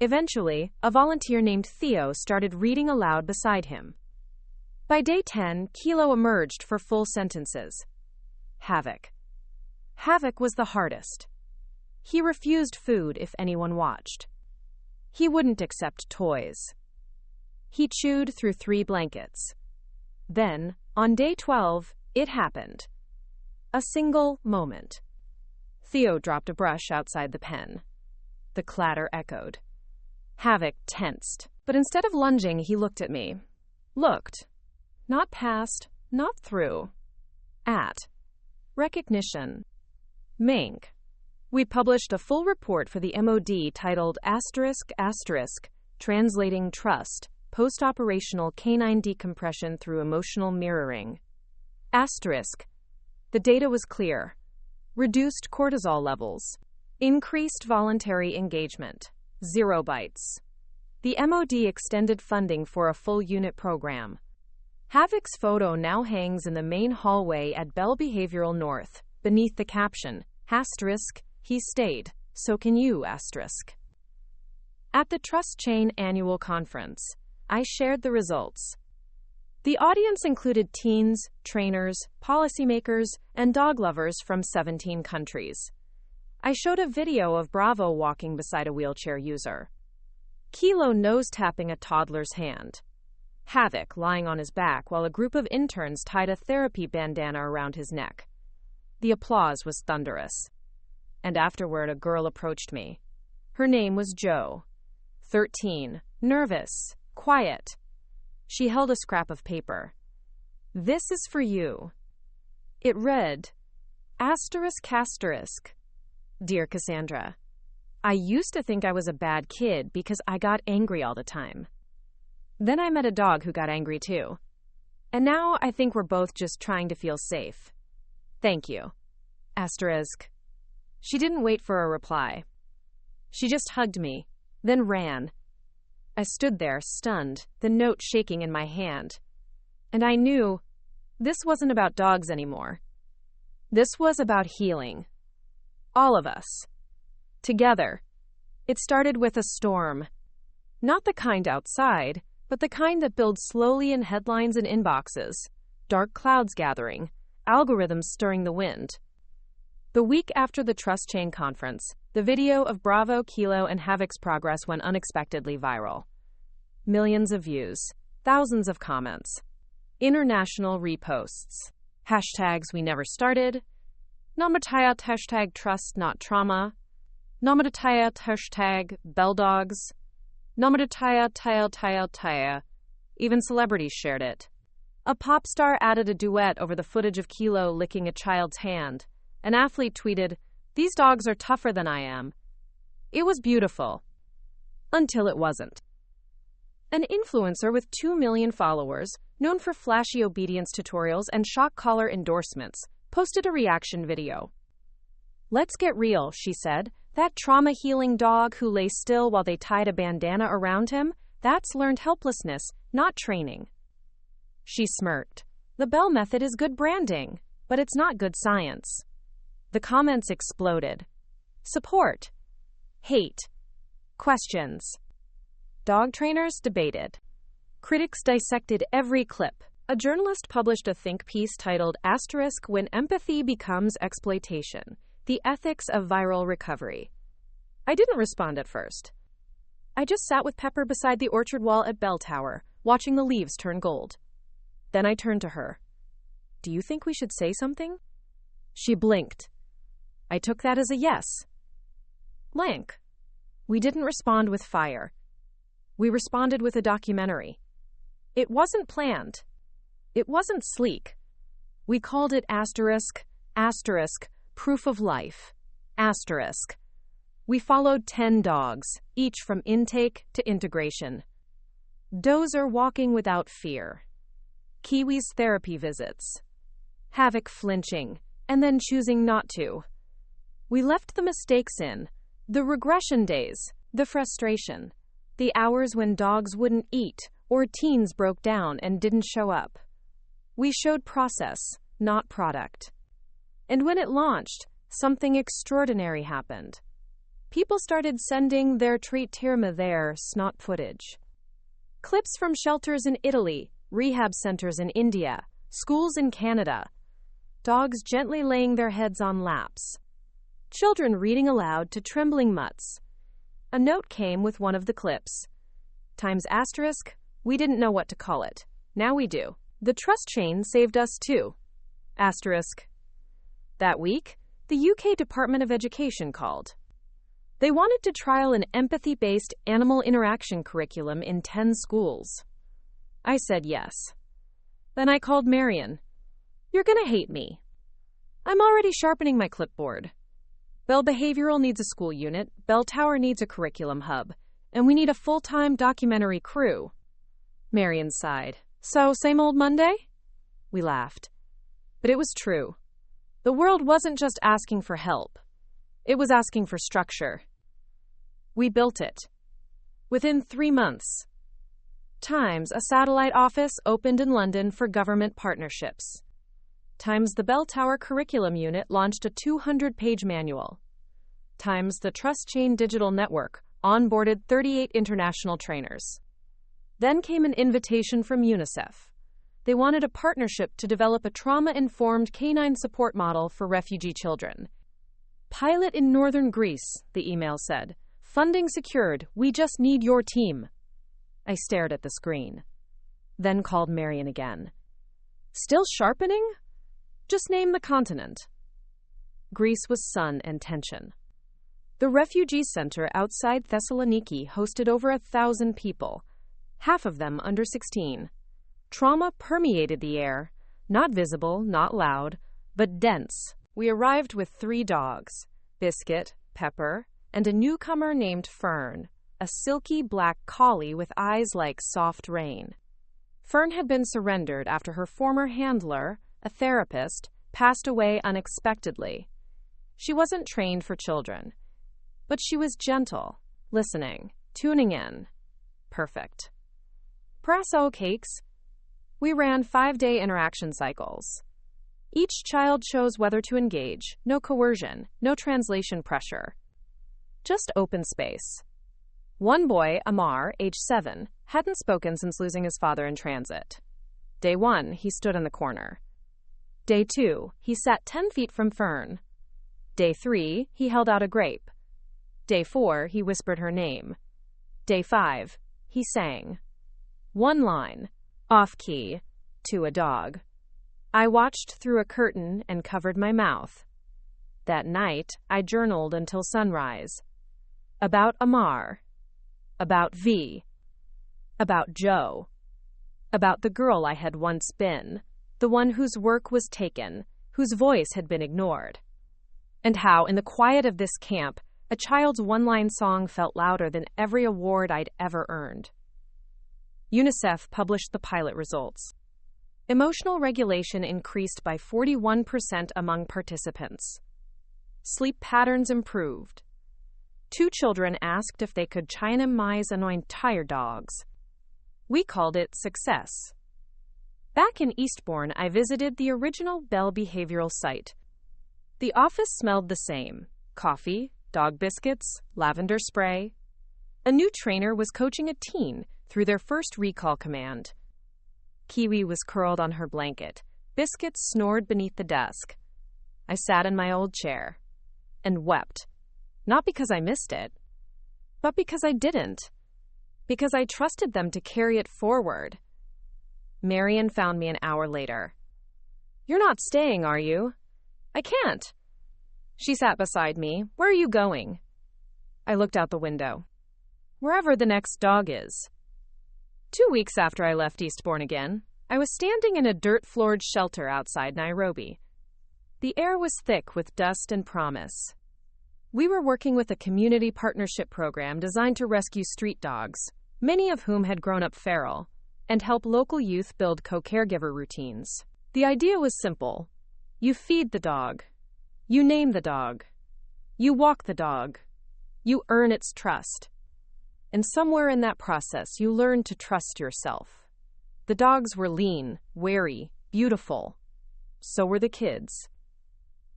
Eventually, a volunteer named Theo started reading aloud beside him. By day 10, Kilo emerged for full sentences. Havoc. Havoc was the hardest. He refused food if anyone watched. He wouldn't accept toys. He chewed through 3 blankets. Then, on day 12, it happened. A single moment. Theo dropped a brush outside the pen. The clatter echoed. Havoc tensed, but instead of lunging, he looked at me. Looked. Not past, not through. At. Recognition. Mink. We published a full report for the MOD titled ***, Translating Trust, Post-Operational Canine Decompression Through Emotional Mirroring. The data was clear. Reduced cortisol levels. Increased voluntary engagement. 0 bites. The MOD extended funding for a full unit program. Havoc's photo now hangs in the main hallway at Bell Behavioral North, beneath the caption, **He stayed, so can you**. At the Trust Chain annual conference, I shared the results. The audience included teens, trainers, policymakers, and dog lovers from 17 countries. I showed a video of Bravo walking beside a wheelchair user. Kilo nose-tapping a toddler's hand. Havoc lying on his back while a group of interns tied a therapy bandana around his neck. The applause was thunderous. And afterward, a girl approached me. Her name was Jo. 13, nervous, quiet. She held a scrap of paper. "This is for you." It read, ****. Dear Cassandra, I used to think I was a bad kid because I got angry all the time. Then I met a dog who got angry too. And now I think we're both just trying to feel safe. Thank you. ***. She didn't wait for a reply. She just hugged me, then ran. I stood there, stunned, the note shaking in my hand. And I knew this wasn't about dogs anymore. This was about healing. All of us. Together. It started with a storm. Not the kind outside, but the kind that builds slowly in headlines and inboxes. Dark clouds gathering, algorithms stirring the wind. The week after the Trust Chain conference, the video of Bravo, Kilo, and Havoc's progress went unexpectedly viral. Millions of views, thousands of comments, international reposts, hashtags we never started, Namatayat #trust not trauma, Namatayat #belldogs, Namatayat. Even celebrities shared it. A pop star added a duet over the footage of Kilo licking a child's hand. An athlete tweeted, "These dogs are tougher than I am." It was beautiful. Until it wasn't. An influencer with 2 million followers, known for flashy obedience tutorials and shock collar endorsements, posted a reaction video. "Let's get real," she said. "That trauma-healing dog who lay still while they tied a bandana around him, that's learned helplessness, not training." She smirked. "The Bell method is good branding, but it's not good science." The comments exploded. Support. Hate. Questions. Dog trainers debated. Critics dissected every clip. A journalist published a think piece titled **When Empathy Becomes Exploitation: The Ethics of Viral Recovery." I didn't respond at first. I just sat with Pepper beside the orchard wall at Bell Tower, watching the leaves turn gold. Then I turned to her. "Do you think we should say something?" She blinked. I took that as a yes. Blank. We didn't respond with fire. We responded with a documentary. It wasn't planned. It wasn't sleek. We called it ***, Proof of Life. ***. We followed 10 dogs, each from intake to integration. Dozer walking without fear. Kiwi's therapy visits. Havoc flinching, and then choosing not to. We left the mistakes in, the regression days, the frustration, the hours when dogs wouldn't eat or teens broke down and didn't show up. We showed process, not product. And when it launched, something extraordinary happened. People started sending their their snot footage. Clips from shelters in Italy, rehab centers in India, schools in Canada. Dogs gently laying their heads on laps. Children reading aloud to trembling mutts. A note came with one of the clips. Times asterisk, we didn't know what to call it. Now we do. The trust chain saved us too. Asterisk. That week, the UK Department of Education called. They wanted to trial an empathy-based animal interaction curriculum in 10 schools. I said yes. Then I called Marion. You're gonna hate me. I'm already sharpening my clipboard. Bell Behavioral needs a school unit, Bell Tower needs a curriculum hub, and we need a full-time documentary crew. Marion sighed. So, same old Monday? We laughed. But it was true. The world wasn't just asking for help. It was asking for structure. We built it. Within 3 months. Times, a satellite office opened in London for government partnerships. Times, the Bell Tower Curriculum Unit launched a 200-page manual. Times, the Trust Chain Digital Network onboarded 38 international trainers. Then came an invitation from UNICEF. They wanted a partnership to develop a trauma-informed canine support model for refugee children. Pilot in northern Greece, the email said. Funding secured. We just need your team. I stared at the screen. Then called Marion again. Still sharpening? Just name the continent. Greece was sun and tension. The refugee center outside Thessaloniki hosted over 1,000 people, half of them under 16. Trauma permeated the air, not visible, not loud, but dense. We arrived with 3 dogs, Biscuit, Pepper, and a newcomer named Fern, a silky black collie with eyes like soft rain. Fern had been surrendered after her former handler, a therapist, passed away unexpectedly. She wasn't trained for children, but she was gentle, listening, tuning in. Perfect. Prasso cakes. We ran 5-day interaction cycles. Each child chose whether to engage, no coercion, no translation pressure. Just open space. One boy, Amar, age 7, hadn't spoken since losing his father in transit. Day 1, he stood in the corner. Day 2, he sat 10 feet from Fern. Day 3, he held out a grape. Day 4, he whispered her name. Day 5, he sang. One line, off-key, to a dog. I watched through a curtain and covered my mouth. That night, I journaled until sunrise. About Amar. About V. About Joe. About the girl I had once been, the one whose work was taken, whose voice had been ignored. And how, in the quiet of this camp, a child's one-line song felt louder than every award I'd ever earned. UNICEF published the pilot results. Emotional regulation increased by 41% among participants. Sleep patterns improved. 2 children asked if they could China mice anoint tired dogs. We called it success. Back in Eastbourne, I visited the original Bell Behavioral site. The office smelled the same: coffee, dog biscuits, lavender spray. A new trainer was coaching a teen through their first recall command. Kiwi was curled on her blanket. Biscuit snored beneath the desk. I sat in my old chair and wept. Not because I missed it, but because I didn't. Because I trusted them to carry it forward. Marion found me an hour later. You're not staying, are you? I can't. She sat beside me. Where are you going? I looked out the window. Wherever the next dog is. 2 weeks after I left Eastbourne again, I was standing in a dirt-floored shelter outside Nairobi. The air was thick with dust and promise. We were working with a community partnership program designed to rescue street dogs, many of whom had grown up feral, and help local youth build co-caregiver routines. The idea was simple. You feed the dog. You name the dog. You walk the dog. You earn its trust. And somewhere in that process, you learn to trust yourself. The dogs were lean, wary, beautiful. So were the kids.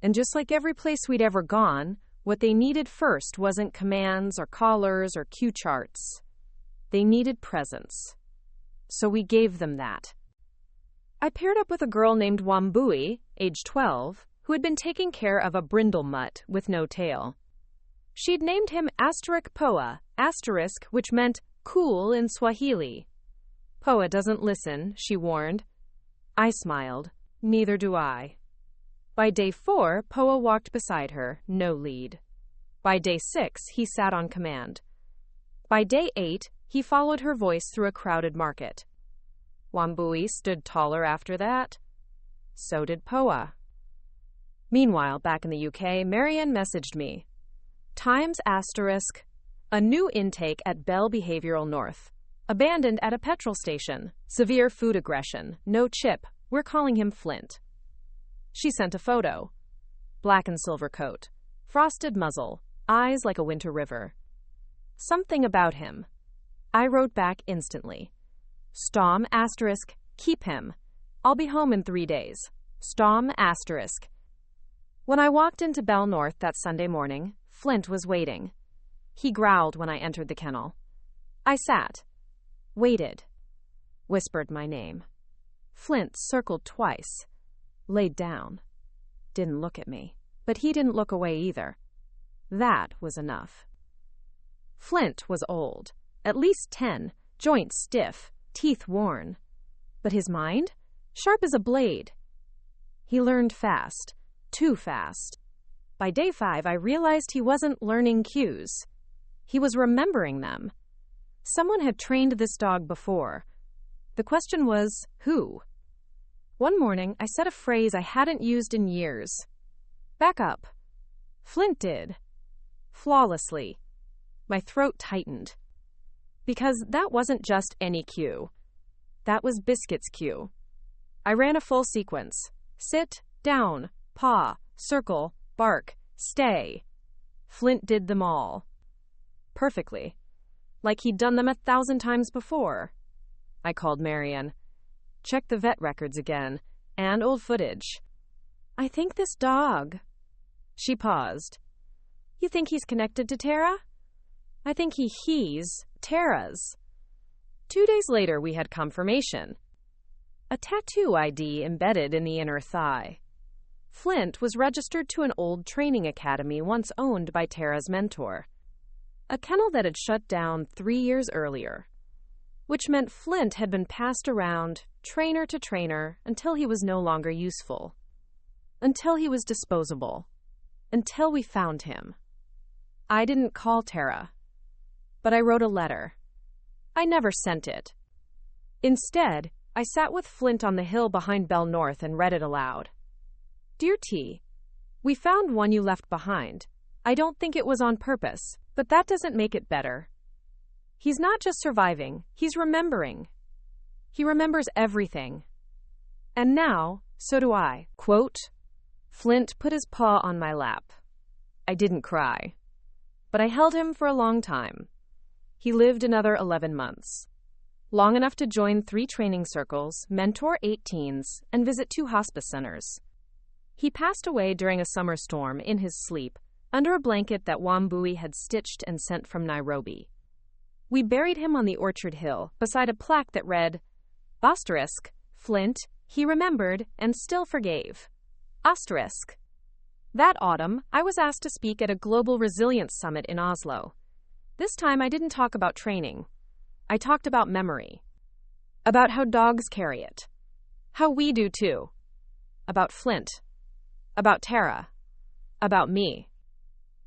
And just like every place we'd ever gone, what they needed first wasn't commands or collars or cue charts. They needed presence. So we gave them that. I paired up with a girl named Wambui, age 12, who had been taking care of a brindle mutt with no tail. She'd named him Poa, which meant cool in Swahili. Poa doesn't listen, she warned. I smiled. Neither do I. By day 4, Poa walked beside her, no lead. By day 6, he sat on command. By day 8, he followed her voice through a crowded market. Wambui stood taller after that. So did Poa. Meanwhile, back in the UK, Marianne messaged me. Times a new intake at Bell Behavioral North. Abandoned at a petrol station. Severe food aggression. No chip. We're calling him Flint. She sent a photo. Black and silver coat. Frosted muzzle. Eyes like a winter river. Something about him. I wrote back instantly. Stom *, keep him. I'll be home in 3 days. Stom *. When I walked into Bell North that Sunday morning, Flint was waiting. He growled when I entered the kennel. I sat. Waited. Whispered my name. Flint circled twice. Laid down. Didn't look at me. But he didn't look away either. That was enough. Flint was old. At least 10. Joints stiff. Teeth worn. But his mind? Sharp as a blade. He learned fast. Too fast. By day 5, I realized he wasn't learning cues. He was remembering them. Someone had trained this dog before. The question was, who? One morning, I said a phrase I hadn't used in years. Back up. Flint did. Flawlessly. My throat tightened. Because that wasn't just any cue. That was Biscuit's cue. I ran a full sequence. Sit, down, paw, circle, bark, stay. Flint did them all. Perfectly. Like he'd done them 1,000 times before. I called Marianne. Checked the vet records again, and old footage. I think this dog... She paused. You think he's connected to Tara? I think he's Tara's. 2 days later, we had confirmation. A tattoo ID embedded in the inner thigh. Flint was registered to an old training academy once owned by Tara's mentor. A kennel that had shut down 3 years earlier. Which meant Flint had been passed around, trainer to trainer, until he was no longer useful. Until he was disposable. Until we found him. I didn't call Tara. But I wrote a letter. I never sent it. Instead, I sat with Flint on the hill behind Bell North and read it aloud. Dear T, we found one you left behind. I don't think it was on purpose, but that doesn't make it better. He's not just surviving, he's remembering. He remembers everything. And now, so do I. Quote, Flint put his paw on my lap. I didn't cry. But I held him for a long time. He lived another 11 months. Long enough to join 3 training circles, mentor 8 teens, and visit 2 hospice centers. He passed away during a summer storm in his sleep, under a blanket that Wambui had stitched and sent from Nairobi. We buried him on the Orchard Hill, beside a plaque that read, Asterisk, Flint, he remembered and still forgave. Asterisk. That autumn, I was asked to speak at a Global Resilience Summit in Oslo. This time I didn't talk about training. I talked about memory. About how dogs carry it. How we do too. About Flint. About Tara. About me.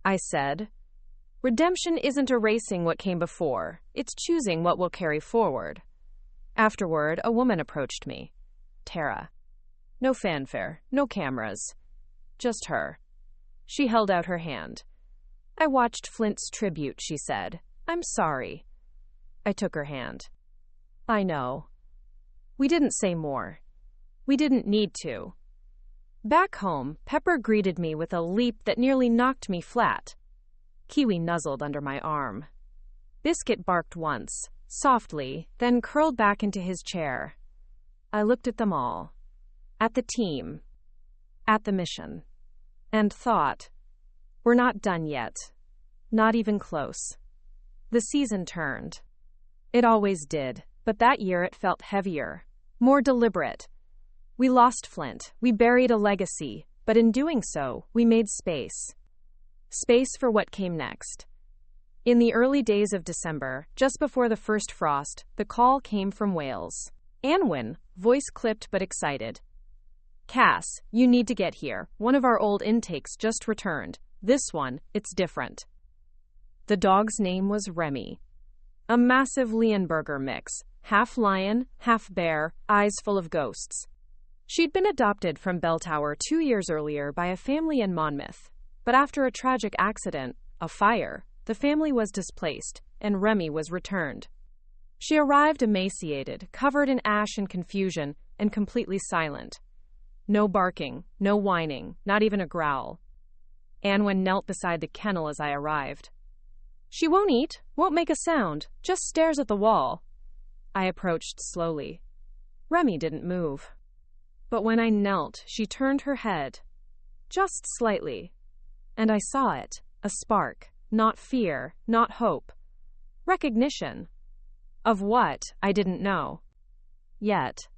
I said, redemption isn't erasing what came before. It's choosing what will carry forward. Afterward, a woman approached me. Tara. No fanfare, no cameras. Just her. She held out her hand. I watched Flint's tribute, she said. I'm sorry. I took her hand. I know. We didn't say more. We didn't need to. Back home, Pepper greeted me with a leap that nearly knocked me flat. Kiwi nuzzled under my arm. Biscuit barked once, softly, then curled back into his chair. I looked at them all. At the team. At the mission. and thought, we're not done yet. Not even close. The season turned. It always did, but that year it felt heavier, more deliberate. We lost Flint, we buried a legacy, but in doing so, we made space. Space for what came next. In the early days of December, just before the first frost, the call came from Wales. Anwen, voice clipped but excited. Cass, you need to get here. One of our old intakes just returned. This one, it's different. The dog's name was Remy. A massive Leonberger mix, half lion, half bear, eyes full of ghosts. She'd been adopted from Belltower 2 years earlier by a family in Monmouth. But after a tragic accident, a fire, the family was displaced, and Remy was returned. She arrived emaciated, covered in ash and confusion, and completely silent. No barking, no whining, not even a growl. Anwen knelt beside the kennel as I arrived. She won't eat, won't make a sound, just stares at the wall. I approached slowly. Remy didn't move. But when I knelt, she turned her head. Just slightly. And I saw it, a spark, not fear, not hope. Recognition. Of what, I didn't know. Yet.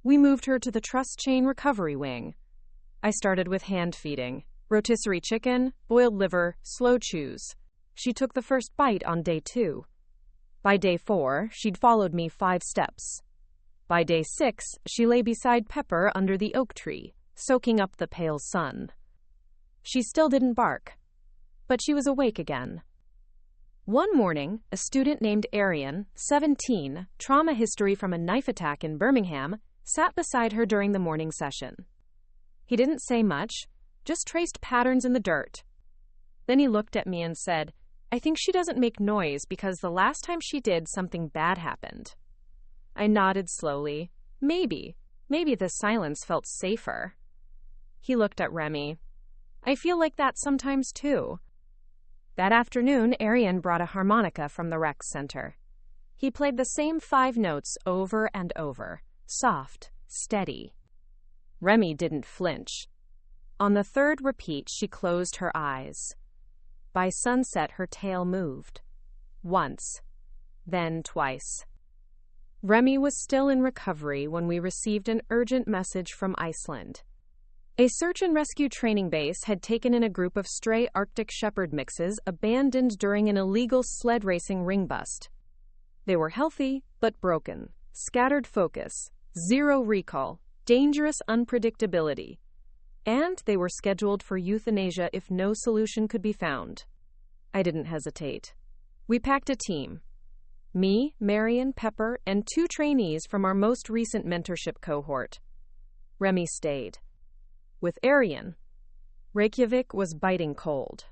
We moved her to the Trust Chain Recovery Wing. I started with hand feeding. Rotisserie chicken, boiled liver, slow chews. She took the first bite on day 2. By day 4, she'd followed me 5 steps. By day 6, she lay beside Pepper under the oak tree, soaking up the pale sun. She still didn't bark, but she was awake again. One morning, a student named Arian, 17, trauma history from a knife attack in Birmingham, sat beside her during the morning session. He didn't say much, just traced patterns in the dirt. Then he looked at me and said, I think she doesn't make noise because the last time she did, something bad happened. I nodded slowly. Maybe the silence felt safer. He looked at Remy. I feel like that sometimes too. That afternoon, Arian brought a harmonica from the rec center. He played the same 5 notes over and over, soft, steady. Remy didn't flinch. On the 3rd repeat, she closed her eyes. By sunset, her tail moved. Once, then twice. Remy was still in recovery when we received an urgent message from Iceland. A search and rescue training base had taken in a group of stray Arctic Shepherd mixes abandoned during an illegal sled racing ring bust. They were healthy, but broken, scattered focus, zero recall, dangerous unpredictability. And they were scheduled for euthanasia if no solution could be found. I didn't hesitate. We packed a team. Me, Marion, Pepper, and 2 trainees from our most recent mentorship cohort. Remy stayed. With Arian, Reykjavik was biting cold.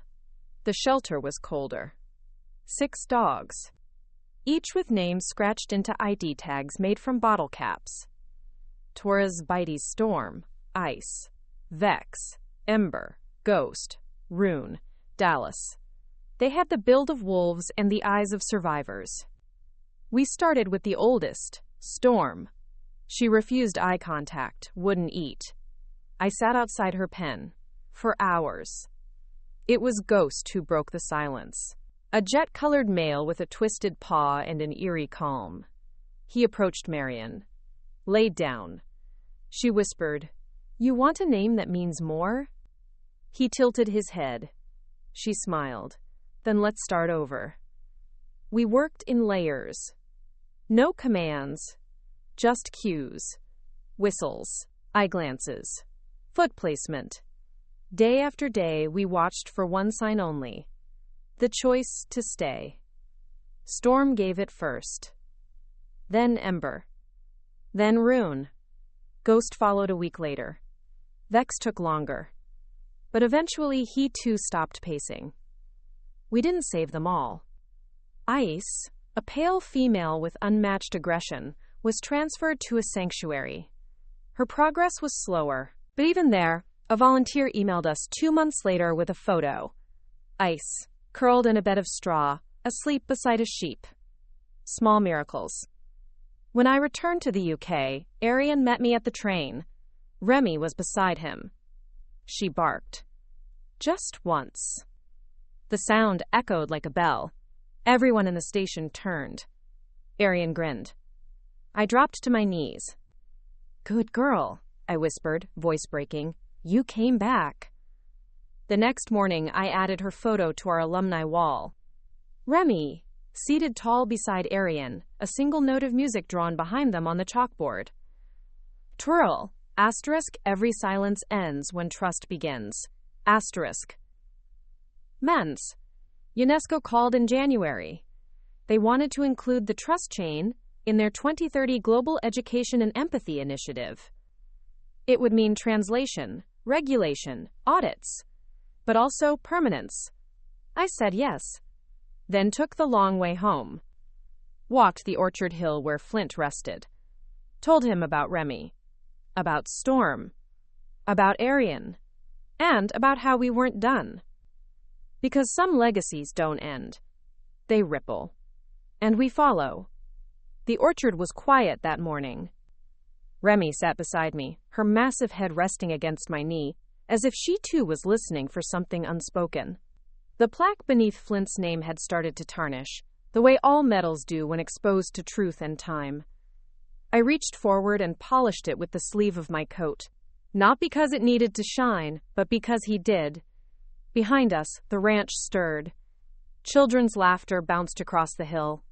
The shelter was colder. 6 dogs, each with names scratched into ID tags made from bottle caps. Torres Bitey's Storm, Ice, Vex, Ember, Ghost, Rune, Dallas. They had the build of wolves and the eyes of survivors. We started with the oldest, Storm. She refused eye contact, wouldn't eat. I sat outside her pen. For hours. It was Ghost who broke the silence. A jet-colored male with a twisted paw and an eerie calm. He approached Marion. Laid down. She whispered, You want a name that means more? He tilted his head. She smiled. Then let's start over. We worked in layers. No commands. Just cues. Whistles. Eye glances. Foot placement. Day after day, we watched for one sign only. The choice to stay. Storm gave it first. Then Ember. Then Rune. Ghost followed a week later. Vex took longer. But eventually he too stopped pacing. We didn't save them all. Ice, a pale female with unmatched aggression, was transferred to a sanctuary. Her progress was slower, but even there, a volunteer emailed us 2 months later with a photo. Ice, curled in a bed of straw, asleep beside a sheep. Small miracles. When I returned to the UK, Arian met me at the train. Remy was beside him. She barked. Just once. The sound echoed like a bell. Everyone in the station turned. Arian grinned. I dropped to my knees. Good girl, I whispered, voice breaking. You came back. The next morning, I added her photo to our alumni wall. Remy, seated tall beside Arian, a single note of music drawn behind them on the chalkboard. Twirl, asterisk, every silence ends when trust begins. Asterisk. Men's. UNESCO called in January. They wanted to include the trust chain in their 2030 Global Education and Empathy Initiative. It would mean translation, regulation, audits, but also permanence. I said yes. Then took the long way home. Walked the orchard hill where Flint rested. Told him about Remy, about Storm, about Arian, and about how we weren't done. Because some legacies don't end. They ripple. And we follow. The orchard was quiet that morning. Remy sat beside me, her massive head resting against my knee, as if she too was listening for something unspoken. The plaque beneath Flint's name had started to tarnish, the way all medals do when exposed to truth and time. I reached forward and polished it with the sleeve of my coat, not because it needed to shine, but because he did. Behind us, the ranch stirred. Children's laughter bounced across the hill.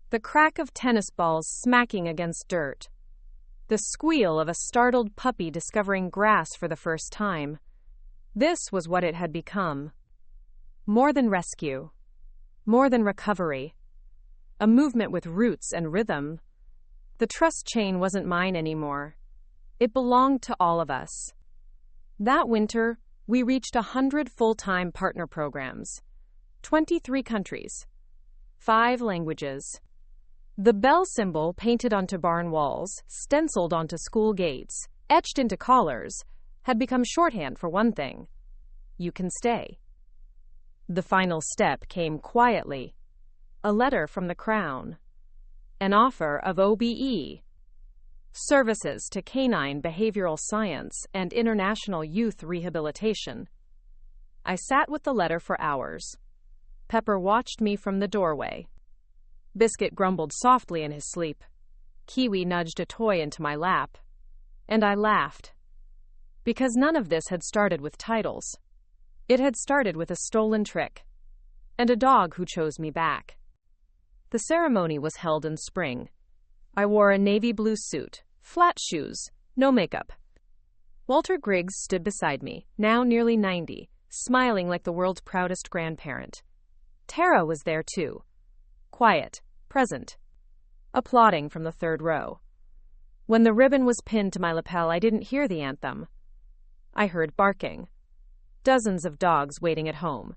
The crack of tennis balls smacking against dirt. The squeal of a startled puppy discovering grass for the first time. This was what it had become. More than rescue. More than recovery. A movement with roots and rhythm. The trust chain wasn't mine anymore. It belonged to all of us. That winter, we reached 100 full-time partner programs. 23 countries. 5 languages. The bell symbol painted onto barn walls, stenciled onto school gates, etched into collars, had become shorthand for one thing. You can stay. The final step came quietly. A letter from the Crown. An offer of OBE. Services to canine behavioral science and international youth rehabilitation. I sat with the letter for hours. Pepper watched me from the doorway. Biscuit grumbled softly in his sleep. Kiwi nudged a toy into my lap. And I laughed. Because none of this had started with titles. It had started with a stolen trick. And a dog who chose me back. The ceremony was held in spring. I wore a navy blue suit, flat shoes, no makeup. Walter Griggs stood beside me, now nearly 90, smiling like the world's proudest grandparent. Tara was there too. Quiet, present, applauding from the third row. When the ribbon was pinned to my lapel, I didn't hear the anthem. I heard barking. Dozens of dogs waiting at home.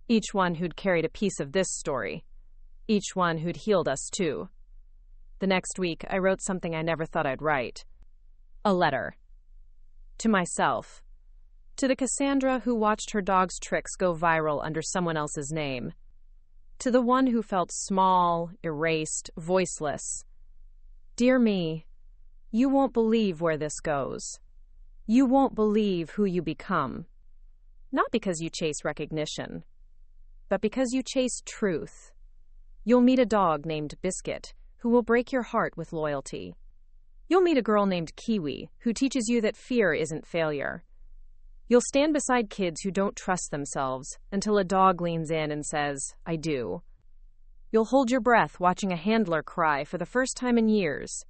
Each one who'd carried a piece of this story. Each one who'd healed us too. The next week, I wrote something I never thought I'd write. A letter. To myself. To the Cassandra who watched her dog's tricks go viral under someone else's name. To the one who felt small, erased, voiceless. Dear me, you won't believe where this goes. You won't believe who you become. Not because you chase recognition, but because you chase truth. You'll meet a dog named Biscuit, who will break your heart with loyalty. You'll meet a girl named Kiwi, who teaches you that fear isn't failure. You'll stand beside kids who don't trust themselves until a dog leans in and says, I do. You'll hold your breath watching a handler cry for the first time in years,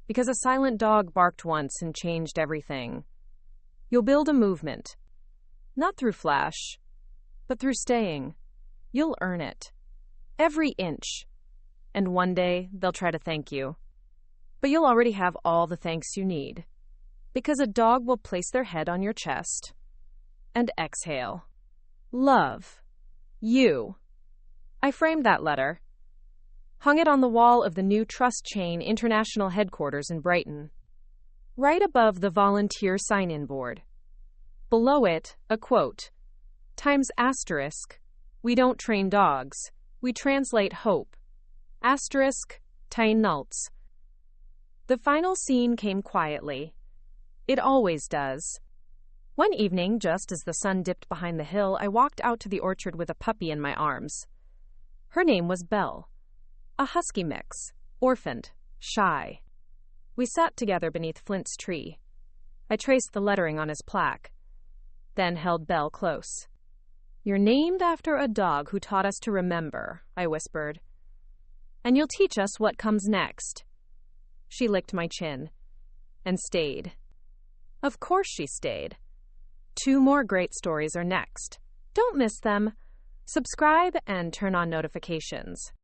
because a silent dog barked once and changed everything. You'll build a movement, not through flash, but through staying. You'll earn it. Every inch. And one day, they'll try to thank you. But you'll already have all the thanks you need, because a dog will place their head on your chest and exhale. Love. You. I framed that letter. Hung it on the wall of the new Trust Chain International headquarters in Brighton. Right above the volunteer sign-in board. Below it, a quote. Times asterisk. We don't train dogs. We translate hope. Asterisk. Tain nults. The final scene came quietly. It always does. One evening, just as the sun dipped behind the hill, I walked out to the orchard with a puppy in my arms. Her name was Belle, a husky mix, orphaned, shy. We sat together beneath Flint's tree. I traced the lettering on his plaque, then held Belle close. "You're named after a dog who taught us to remember," I whispered. "And you'll teach us what comes next." She licked my chin and stayed. Of course she stayed. 2 more great stories are next. Don't miss them. Subscribe and turn on notifications.